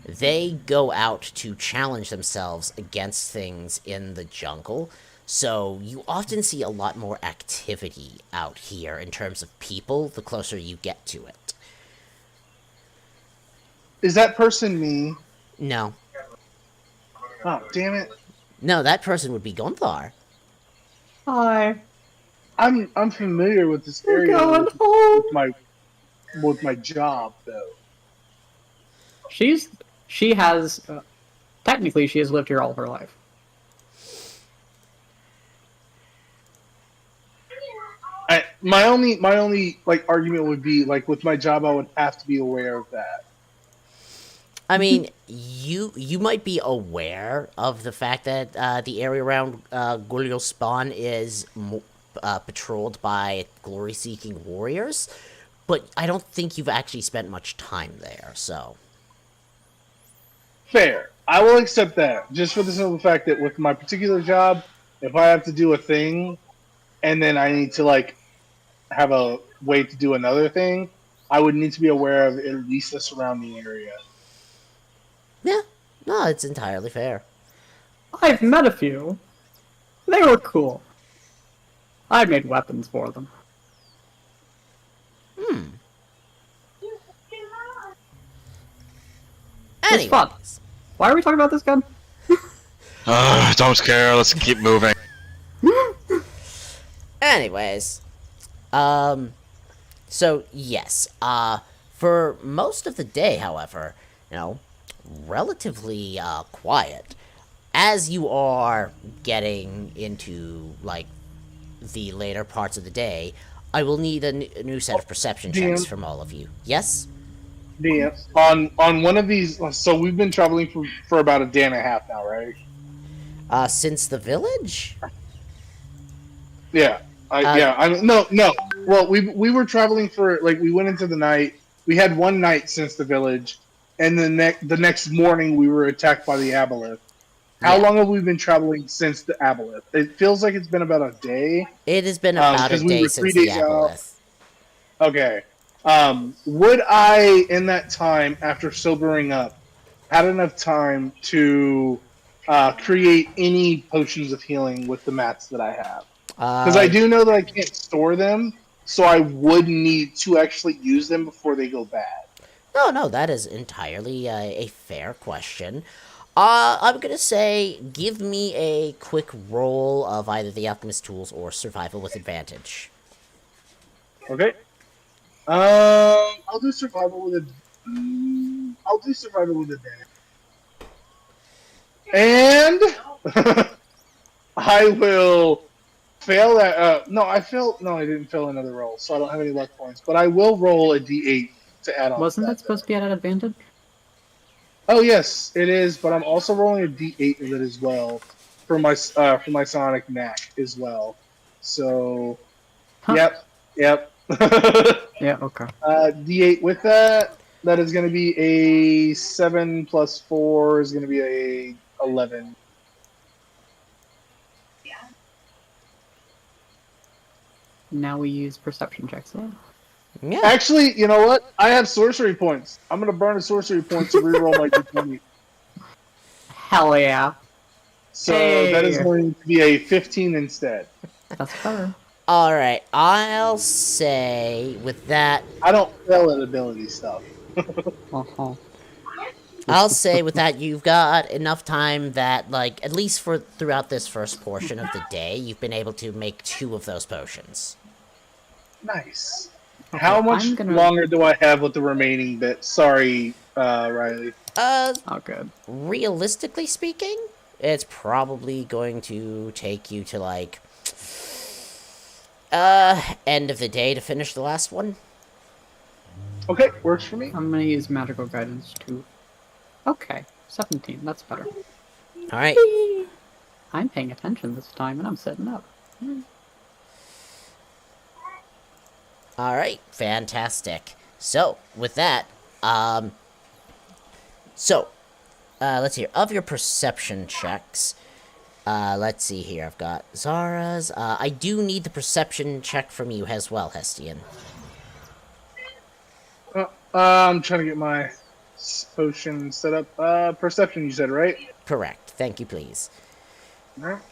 they go out to challenge themselves against things in the jungle. So you often see a lot more activity out here in terms of people the closer you get to it. Is that person me? No. Oh, damn it. No, that person would be Gonthar. Hi. I'm familiar with this We're area going with, home. with my job, though. She has technically she has lived here all her life. My only like argument would be like with my job, I would have to be aware of that. I mean, you might be aware of the fact that the area around Golyal Spawn is patrolled by glory-seeking warriors, but I don't think you've actually spent much time there, so... Fair. I will accept that, just for the simple fact that with my particular job, if I have to do a thing, and then I need to, like, have a way to do another thing, I would need to be aware of at least the surrounding area. Yeah, no, it's entirely fair. I've met a few. They were cool. I made weapons for them. It's fun. Anyways, Why are we talking about this gun? Don't care. Let's keep moving. anyways, so yes, for most of the day, however, relatively quiet. As you are getting into like the later parts of the day, I will need a new set of perception checks from all of you. Yes? Yeah. On one of these, so we've been traveling for about a day and a half now, right? Since the village? Yeah. No. Well, we were traveling for like we went into the night. We had one night since the village, and the next morning we were attacked by the aboleth. How long have we been traveling since the aboleth? It feels like it's been about a day. It has been about a day since the aboleth. Okay. Would I, in that time, after sobering up, had enough time to create any potions of healing with the mats that I have? Because I do know that I can't store them, so I would need to actually use them before they go bad. No, that is entirely a fair question. I'm gonna say, give me a quick roll of either the alchemist tools or survival with advantage. Okay. I'll do survival with advantage. And I will fail that. No, I didn't fail another roll, so I don't have any luck points. But I will roll a d8 to add on. Wasn't that supposed to be at an advantage? Oh yes, it is. But I'm also rolling a d8 with it as well for my sonic knack as well. So, yep. Yeah. Okay. D8 with that. That is going to be a 7 plus 4 is going to be a 11. Now we use perception checks. Yeah. Actually, you know what? I have sorcery points. I'm going to burn a sorcery point to reroll my d20. Hell yeah. So Hey. that is going to be a 15 instead. That's better. Alright, I'll say with that, I don't fail at ability stuff. Uh-huh. I'll say with that, you've got enough time that, like, at least for throughout this first portion of the day, you've been able to make 2 of those potions. Nice. Okay, How much I'm gonna- longer do I have with the remaining bit? Sorry, Riley? Oh, good. Realistically speaking, it's probably going to take you to, like, end of the day to finish the last one. Okay, works for me. I'm gonna use magical guidance too. Okay, 17. That's better. Alright. I'm paying attention this time, and I'm setting up. Alright, fantastic. So, with that, let's see here. Of your perception checks, let's see here. I've got Zara's. I do need the perception check from you as well, Hestian. I'm trying to get my potion set up. Perception, you said, right? Correct. Thank you, please. Alright.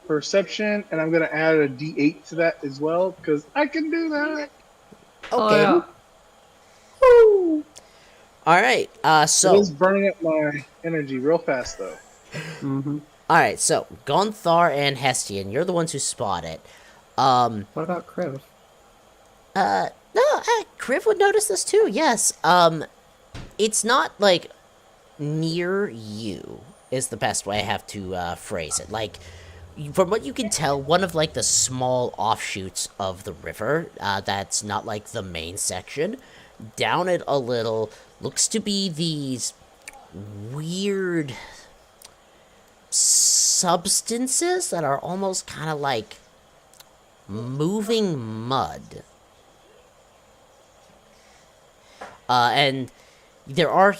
Perception, and I'm gonna add a D8 to that as well, because I can do that. Okay. Oh, Alright, It so... is burning up my energy real fast, though. yeah. Mm-hmm. Alright, so, Gonthar and Hestian, you're the ones who spot it. What about Kriv? No, Kriv would notice this too, yes. It's not, like, near you, is the best way I have to, phrase it. Like, from what you can tell, one of, like, the small offshoots of the river, that's not, like, the main section, down it a little, looks to be these weird substances that are almost kind of like moving mud. And there are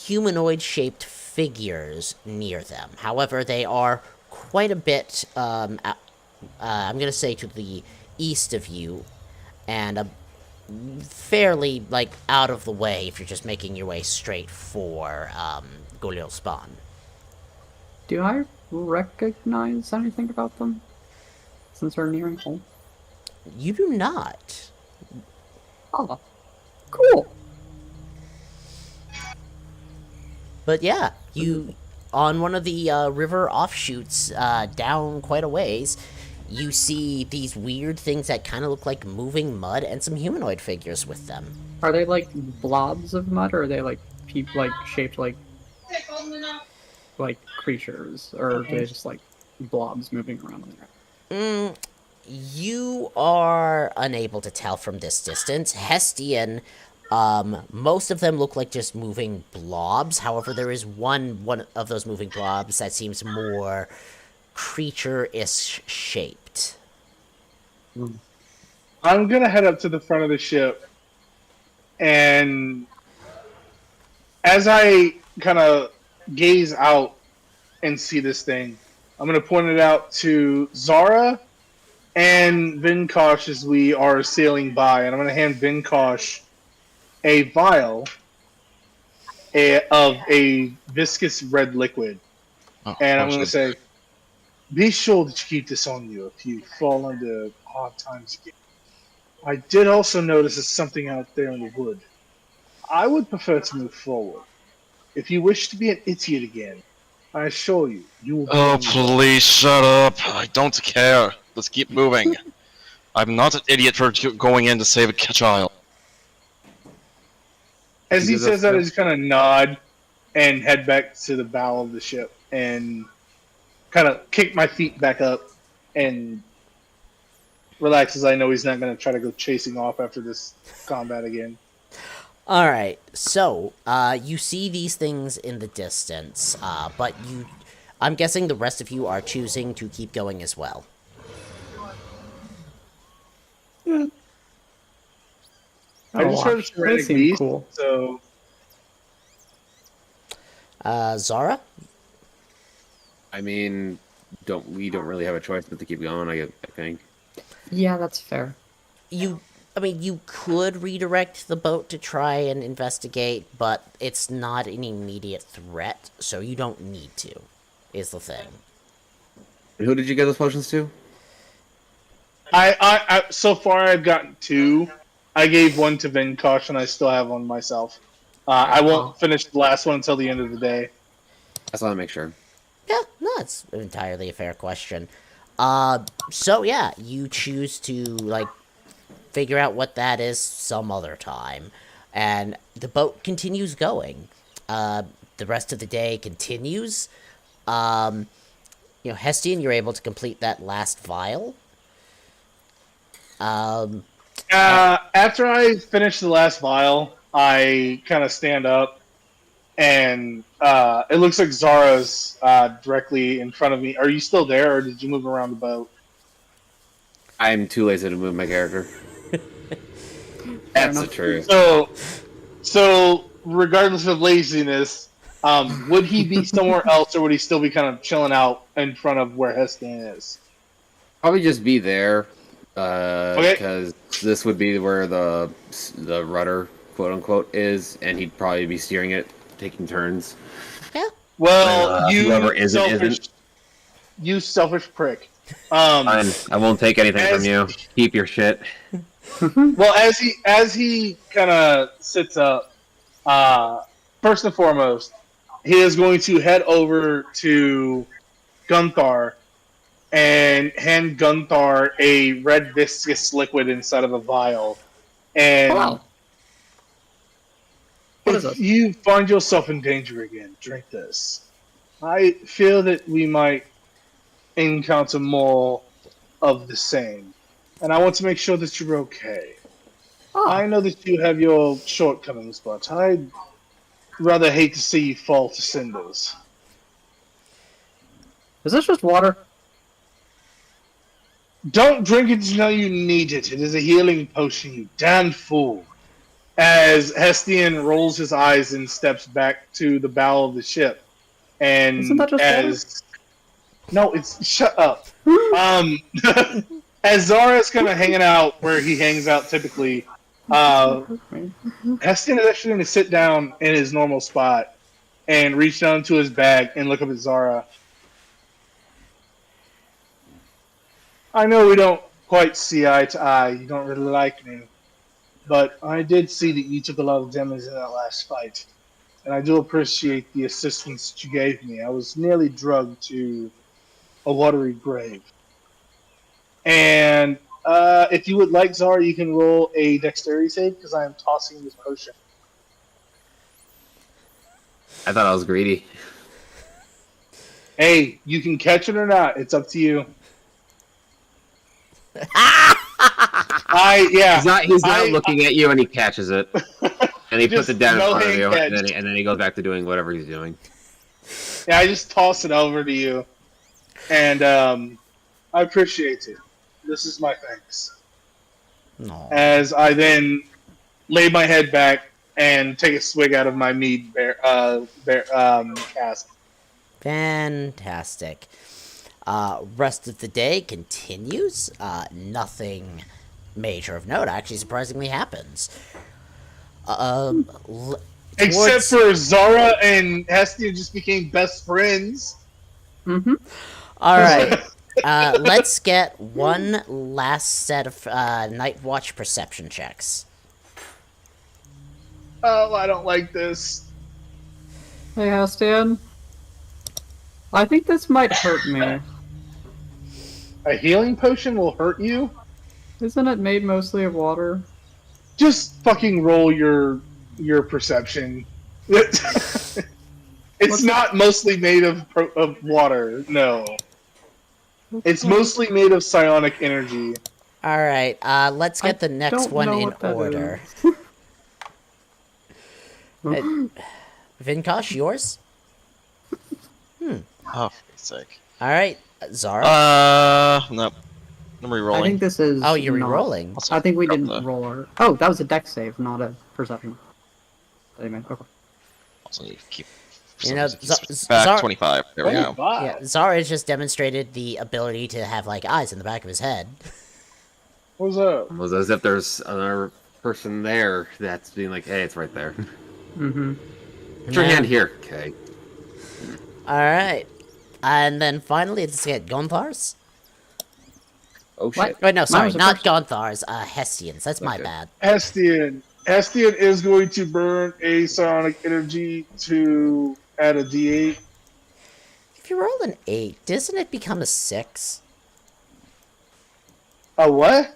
humanoid-shaped figures near them. However, they are quite a bit, I'm gonna say to the east of you, and fairly, like, out of the way if you're just making your way straight for, Golil Spawn. Do I recognize anything about them? Since we're nearing home? You do not. Oh, cool. But yeah, you, on one of the, river offshoots, down quite a ways, you see these weird things that kind of look like moving mud and some humanoid figures with them. Are they like blobs of mud, or are they like shaped like creatures, or are they just like blobs moving around on there? You are unable to tell from this distance. Hestian, most of them look like just moving blobs. However, there is one of those moving blobs that seems more creature-ish shaped. I'm gonna head up to the front of the ship, and as I kind of gaze out and see this thing, I'm gonna point it out to Zara and Vinkosh as we are sailing by, and I'm gonna hand Vinkosh a vial of a viscous red liquid, and I'm gonna say, be sure that you keep this on you if you fall under hard times again. I did also notice there's something out there in the wood. I would prefer to move forward. If you wish to be an idiot again, I assure you, you will be Oh, on your own. please shut up. I don't care. Let's keep moving. I'm not an idiot for going in to save a child. As he says that, I just kind of nod and head back to the bow of the ship and kind of kick my feet back up and relax, as I know he's not going to try to go chasing off after this combat again. Alright, so, you see these things in the distance, but I'm guessing the rest of you are choosing to keep going as well. Yeah. I just heard a They ceramic seem beast, cool. so Zara? I mean, we don't really have a choice but to keep going, I think. Yeah, that's fair. You could redirect the boat to try and investigate, but it's not an immediate threat, so you don't need to, is the thing. And who did you give those potions to? I so far I've gotten 2. I gave one to Vinkosh, and I still have one myself. I won't finish the last one until the end of the day. I just want to make sure. Yeah, no, it's entirely a fair question. So yeah, you choose to, like, figure out what that is some other time. and the boat continues going. The rest of the day continues. Hestian, you're able to complete that last vial. After I finish the last vial, I kind of stand up, and it looks like Zara's directly in front of me. Are you still there, or did you move around the boat? I'm too lazy to move my character. That's the truth. So regardless of laziness, would he be somewhere else, or would he still be kind of chilling out in front of where Hestian is? Probably just be there, Okay. because this would be where the rudder, quote unquote, is, and he'd probably be steering it, taking turns. Yeah. Well, whoever isn't. You selfish prick. Fine, I won't take anything from you. Keep your shit. Well, as he kind of sits up, first and foremost, he is going to head over to Gunthar and hand Gunthar a red viscous liquid inside of a vial. And Wow. What is if this? you find yourself in danger again, drink this. I feel that we might encounter more of the same. And I want to make sure that you're okay. Oh, I know that you have your shortcomings, but I'd rather hate to see you fall to cinders. is this just water? Don't drink it until you need it. It is a healing potion, you damned fool. As Hestian rolls his eyes and steps back to the bow of the ship. And Isn't that just No, it's... Shut up. As Zara's kind of hanging out where he hangs out typically, Hestian is actually going to sit down in his normal spot and reach down to his bag and look up at Zara. I know we don't quite see eye to eye. You don't really like me. But I did see that you took a lot of damage in that last fight. And I do appreciate the assistance that you gave me. I was nearly drugged to a watery grave. And if you would like, Zara, you can roll a dexterity save because I am tossing this potion. I thought I was greedy. Hey, you can catch it or not. It's up to you. He's not looking at you, and he catches it, and he puts Just it down in no front of hand you, catch. and then he goes back to doing whatever he's doing. Yeah, I just toss it over to you. And I appreciate it. This is my thanks. No. As I then lay my head back and take a swig out of my mead cask. Fantastic. Rest of the day continues. Nothing major of note actually surprisingly happens. Except for Zara and Hestia just became best friends. Mm-hmm. Alright. Let's get one last set of Night Watch perception checks. Oh, I don't like this. Hey, Hastian. I think this might hurt me. A healing potion will hurt you? Isn't it made mostly of water? Just fucking roll your perception. It's not mostly made of water, no. It's mostly made of psionic energy. Alright, let's get the next don't one know in what that order. Vinkosh, yours? Oh, for Christ's sake. Alright, Zara? Nope. I'm I re-rolling. think this is. Oh, you're not- re-rolling. I think we Drop didn't the- roll our. Oh, that was a dex save, not a perception. Anyway, okay. Also need to keep... You know, back Zara- 25. There we go. Yeah, Zara has just demonstrated the ability to have, like, eyes in the back of his head. What's up? It was as if there's another person there that's being like, "Hey, it's right there. Mm-hmm. Put your Yeah. hand here." Okay. Alright. And then finally, let's get Gonthar's. Oh shit. What? Wait, no, sorry, was the not first- Gonthar's, Hestian's. That's my Okay. bad. Hestian is going to burn a psionic energy to add a d8. If you roll an 8, doesn't it become a 6? A what?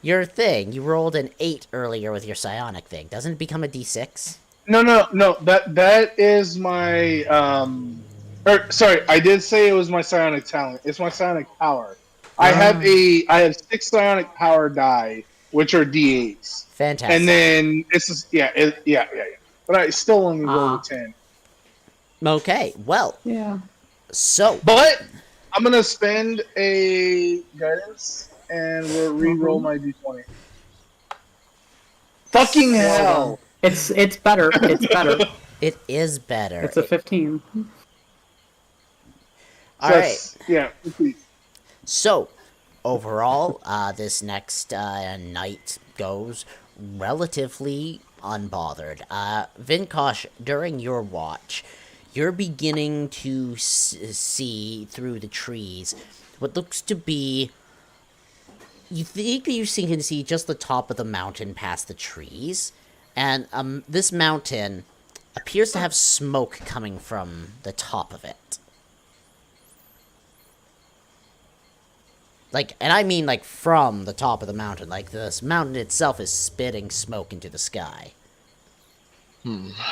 Your thing, you rolled an 8 earlier with your psionic thing. Doesn't it become a d6? No. That is my sorry, I did say it was my psionic talent. It's my psionic power. I have 6 psionic power die, which are d8s. Fantastic. And then it's just, yeah. But I still only rolled a 10. Okay, well, Yeah. so But I'm gonna spend a guidance and we'll re-roll my d20. Fucking hell! It's better. It's better. it is better. It's a 15. All right. Yeah. Repeat. So, overall, this next night goes relatively unbothered. Vinkosh, during your watch, you're beginning to see through the trees what looks to be... You think you can see just the top of the mountain past the trees, and this mountain appears to have smoke coming from the top of it. Like, and I mean, like, from the top of the mountain. Like, this mountain itself is spitting smoke into the sky.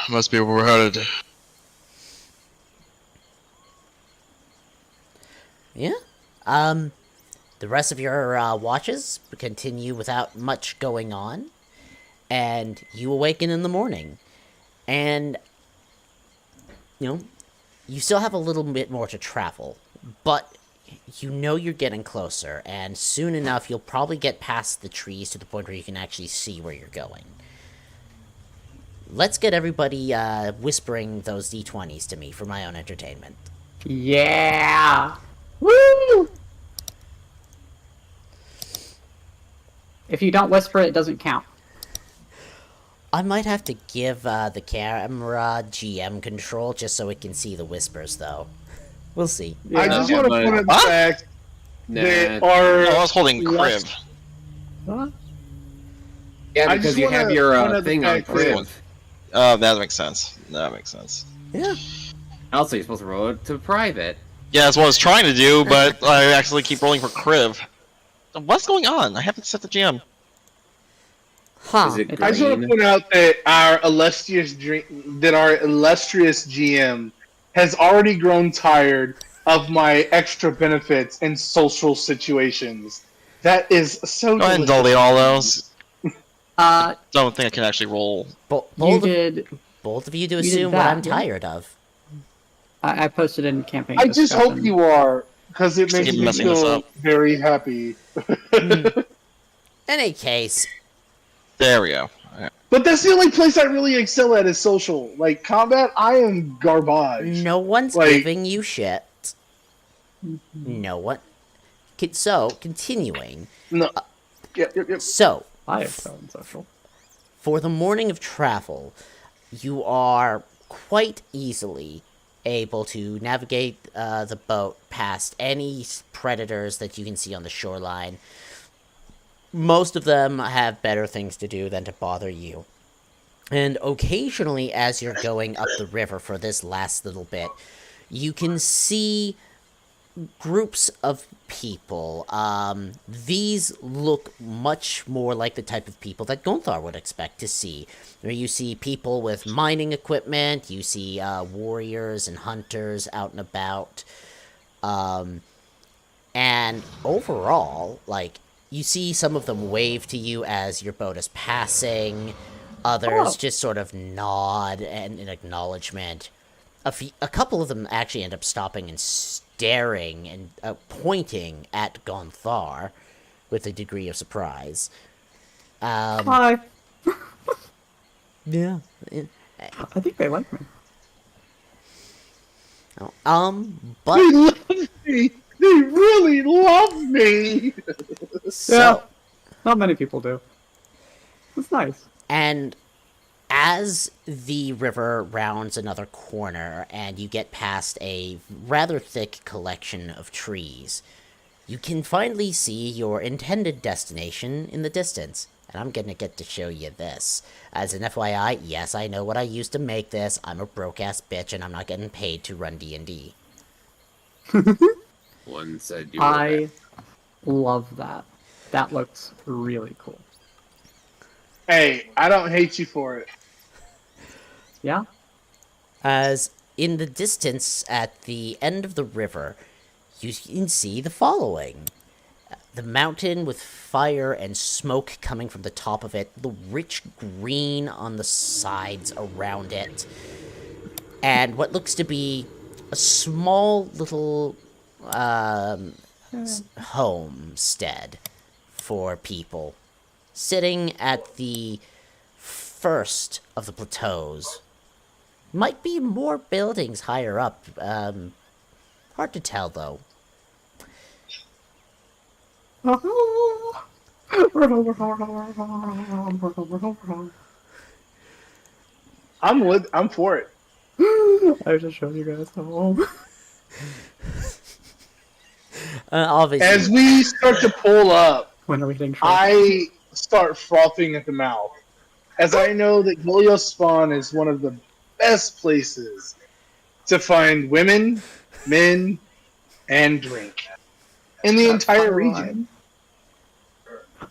Must be where we're headed. Yeah. The rest of your watches continue without much going on. And you awaken in the morning. And, you know, you still have a little bit more to travel. But you know you're getting closer, and soon enough you'll probably get past the trees to the point where you can actually see where you're going. Let's get everybody whispering those d20s to me for my own entertainment. Yeah! Woo! If you don't whisper, it doesn't count. I might have to give the camera GM control just so it can see the whispers, though. We'll see. Yeah. I just want to point out the fact that No, our... I was holding crib. What? Yeah, I because just you wanna have your point out the thing on fact that- crib. Oh, that makes sense. That makes sense. Yeah. Also, you're supposed to roll it to private. Yeah, that's what I was trying to do, but I actually keep rolling for crib. What's going on? I haven't set the GM. Huh. Is it I just want to green? point out that our illustrious GM has already grown tired of my extra benefits in social situations. That is so Go ahead and delicious. delete all those. Uh, Don't think I can actually roll. Bo- you bold, did... bold of you to did assume what that, I'm yeah. tired of. I posted in campaign I just hope discussion. you are, because it Just makes keep me messing this feel up. very happy. Any case, There we go. Alright. But that's the only place I really excel at is social. Like, combat, I am garbage. no one's Like- giving you shit. No one. So, continuing. No. Yep. So, I excel in social. for the morning of travel, you are quite easily able to navigate the boat past any predators that you can see on the shoreline. Most of them have better things to do than to bother you. And occasionally, as you're going up the river for this last little bit, you can see groups of people. These look much more like the type of people that Gonthar would expect to see. Where you see people with mining equipment, you see warriors and hunters out and about. And overall, like, you see some of them wave to you as your boat is passing. Others just sort of nod and in acknowledgement. A couple of them actually end up stopping and staring and pointing at Gonthar with a degree of surprise. Hi. Yeah. I think they like me. But They love me! They really love me! so, Not many people do. It's nice. and as the river rounds another corner and you get past a rather thick collection of trees, you can finally see your intended destination in the distance. And I'm gonna get to show you this. As an FYI, yes, I know what I used to make this. I'm a broke-ass bitch and I'm not getting paid to run D&D. One said you were I love that. That looks really cool. Hey, I don't hate you for it. Yeah? As in the distance at the end of the river, you can see the following. The mountain with fire and smoke coming from the top of it, the rich green on the sides around it, and what looks to be a small little homestead for people sitting at the first of the plateaus. Might be more buildings higher up. Hard to tell, though. I'm for it. I was just showing you guys the home. Obviously. As we start to pull up, When are we getting I start frothing at the mouth, as I know that Goliath Spawn is one of the best places to find women, men, and drink in the entire region.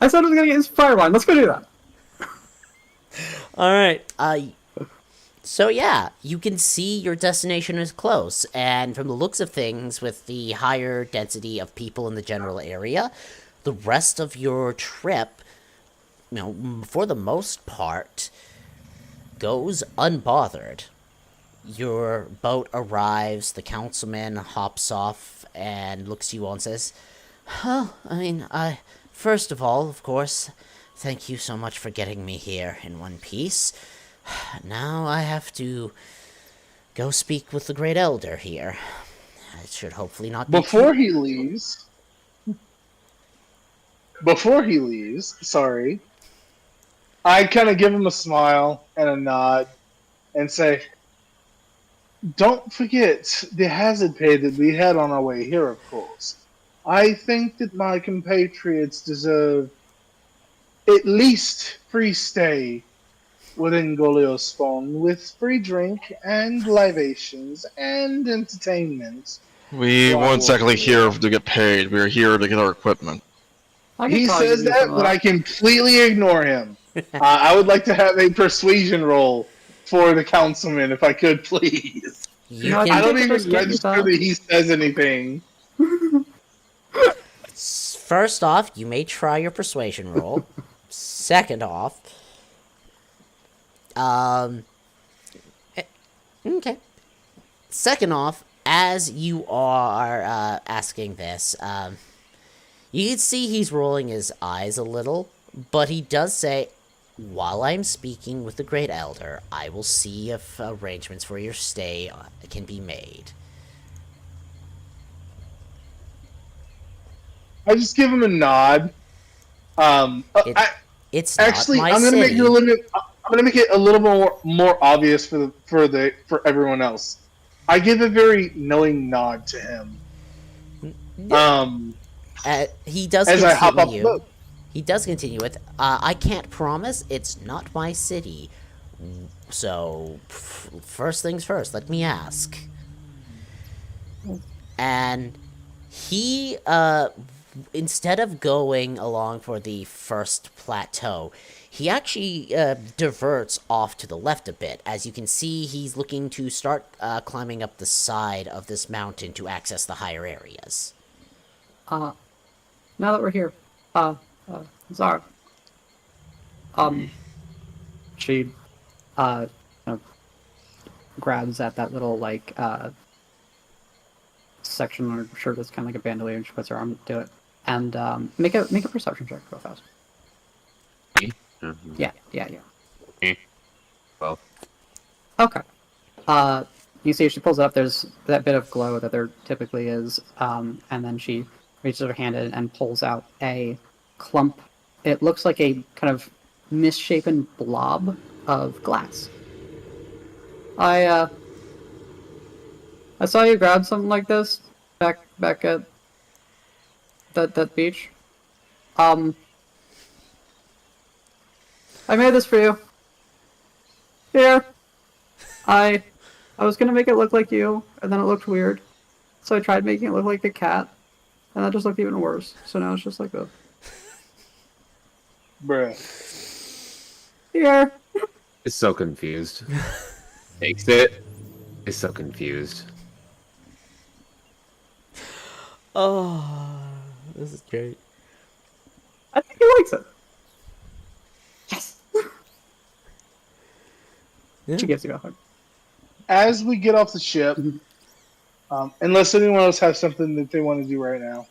I said I was gonna get his fire wine. Let's go do that. Alright, so yeah, you can see your destination is close, and from the looks of things, with the higher density of people in the general area, the rest of your trip, you know, for the most part, goes unbothered. Your boat arrives, the councilman hops off and looks at you all and says, first of all, of course, thank you so much for getting me here in one piece. Now I have to go speak with the Great Elder here. It should hopefully not be Before he leaves, sorry, I kind of give him a smile and a nod and say, don't forget the hazard pay that we had on our way here, of course. I think that my compatriots deserve at least free stay within Goliath Spawn with free drink and libations and entertainment. We weren't exactly here to get paid. We were here to get our equipment. He says that, but I completely ignore him. I would like to have a persuasion roll for the councilman, if I could, please. I don't even register that he says anything. First off, you may try your persuasion roll. Second off, okay. Second off, as you are asking this, you can see he's rolling his eyes a little, but he does say, while I'm speaking with the Great Elder, I will see if arrangements for your stay can be made. I just give him a nod. It's actually, not my I'm gonna city. make it a little bit. I'm gonna make it a little more obvious for everyone else. I give a very knowing nod to him. He does as continue. I hop up the boat. He does continue with, I can't promise, it's not my city. So, first things first, let me ask. And he, instead of going along for the first plateau, he actually diverts off to the left a bit. As you can see, he's looking to start climbing up the side of this mountain to access the higher areas. Now that we're here, Zara. She, grabs at that little, section on her shirt that's kind of like a bandolier, and she puts her arm to it. And, make a perception check real fast. Mm-hmm. Yeah. Well, Okay. You see, she pulls it up. There's that bit of glow that there typically is, and then she reaches her hand in and pulls out a clump. It looks like a kind of misshapen blob of glass. I saw you grab something like this back at that beach. I made this for you. Here. I was gonna make it look like you, and then it looked weird. So I tried making it look like a cat, and that just looked even worse. So now it's just like this. Bruh. Here. It's so confused. Takes it. It's so confused. Oh, this is great. I think he likes it. Yes. Yeah. She gives you a hug. As we get off the ship, Mhm. unless anyone else has something that they want to do right now.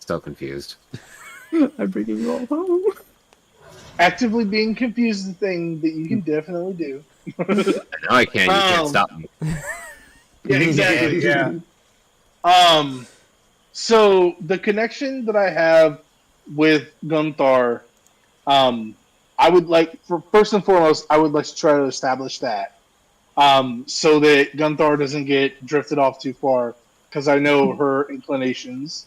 So confused. I'm bringing you all home. Actively being confused is a thing that you can definitely do. Now I can't. You can't stop me. Yeah, exactly. Yeah. So the connection that I have with Gunthar, I would like for first and foremost, I would like to try to establish that, so that Gunthar doesn't get drifted off too far, because I know her inclinations.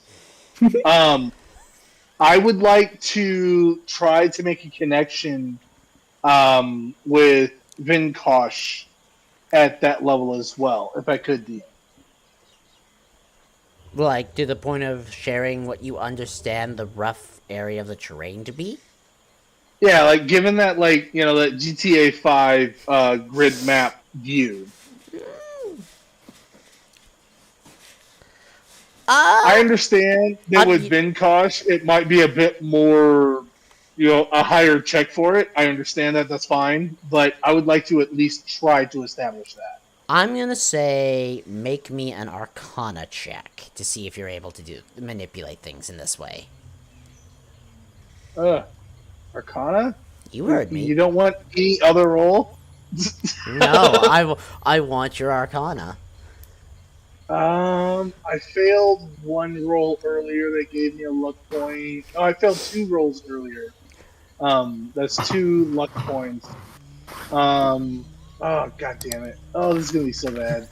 I would like to try to make a connection, with Vinkosh at that level as well, if I could, DM. Like, to the point of sharing what you understand the rough area of the terrain to be? Yeah, like given that, like, that GTA 5 grid map view, I understand that with Vinkosh, it might be a bit more, a higher check for it. I understand that, that's fine, but I would like to at least try to establish that. I'm gonna say make me an Arcana check to see if you're able to manipulate things in this way. Arcana? You heard me. You don't want any other roll? No, I want your Arcana. I failed one roll earlier that gave me a luck point. Oh, I failed 2 rolls earlier. That's 2 luck points. Oh, god damn it. Oh, this is gonna be so bad.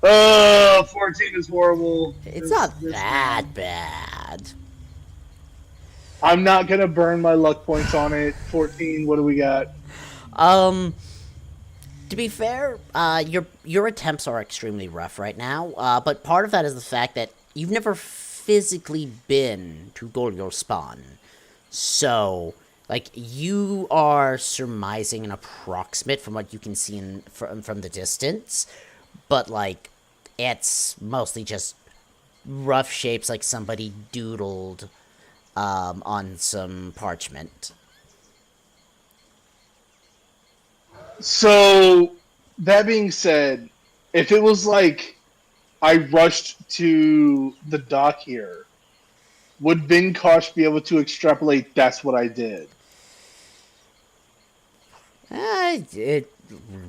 Oh, 14 is horrible. It's not that bad. I'm not gonna burn my luck points on it. 14, what do we got? To be fair, your attempts are extremely rough right now, but part of that is the fact that you've never physically been to Golgol Spawn. So, like, you are surmising an approximate from what you can see from the distance, but, like, it's mostly just rough shapes like somebody doodled on some parchment. So, that being said, if it was like I rushed to the dock here, would Vinkosh be able to extrapolate that's what I did?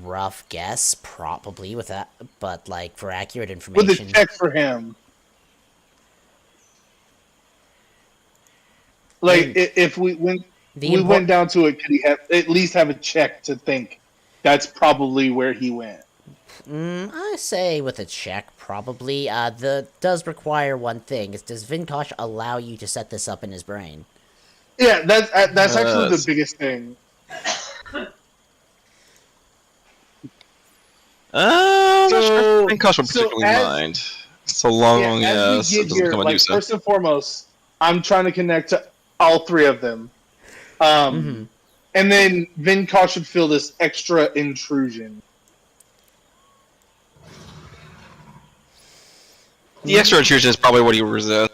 Rough guess, probably, with that, but, like, for accurate With information... a check for him. Like, if we went down to it, could he at least have a check to think that's probably where he went? I say with a check, probably. Does require one thing. Does Vinkosh allow you to set this up in his brain? Yeah, that's actually the biggest thing. I'm not sure if Vinkosh would particularly mind. So long as it doesn't become a nuisance. First and foremost, I'm trying to connect to all 3 of them. And then Vinkosh should feel this extra intrusion. The extra intrusion is probably what he resist.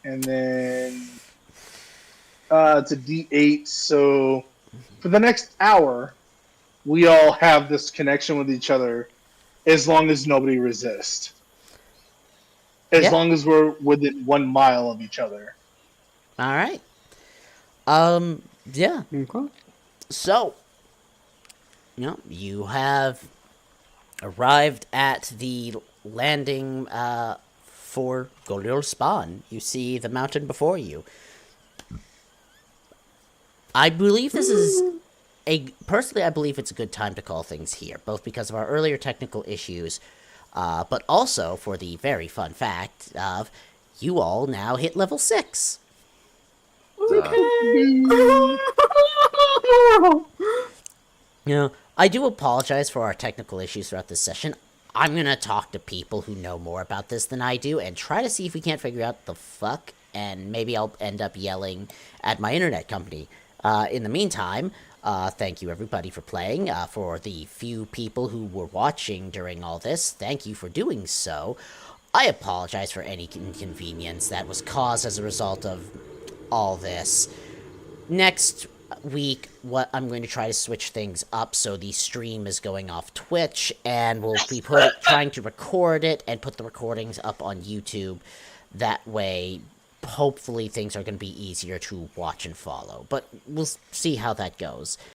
And then it's a D8, so for the next hour, we all have this connection with each other as long as nobody resists. As long as we're within 1 mile of each other. Alright. Yeah. Okay. So, you have arrived at the landing for Golgol Spawn. You see the mountain before you. I believe this is personally, I believe it's a good time to call things here, both because of our earlier technical issues, but also for the very fun fact of you all now hit level 6. I do apologize for our technical issues throughout this session. I'm gonna talk to people who know more about this than I do and try to see if we can't figure out the fuck, and maybe I'll end up yelling at my internet company. In the meantime, thank you everybody for playing. For the few people who were watching during all this, thank you for doing so. I apologize for any inconvenience that was caused as a result of all this. Next week, what I'm going to try to switch things up, so the stream is going off Twitch, and we'll be trying to record it and put the recordings up on YouTube. That way, hopefully things are going to be easier to watch and follow, but we'll see how that goes.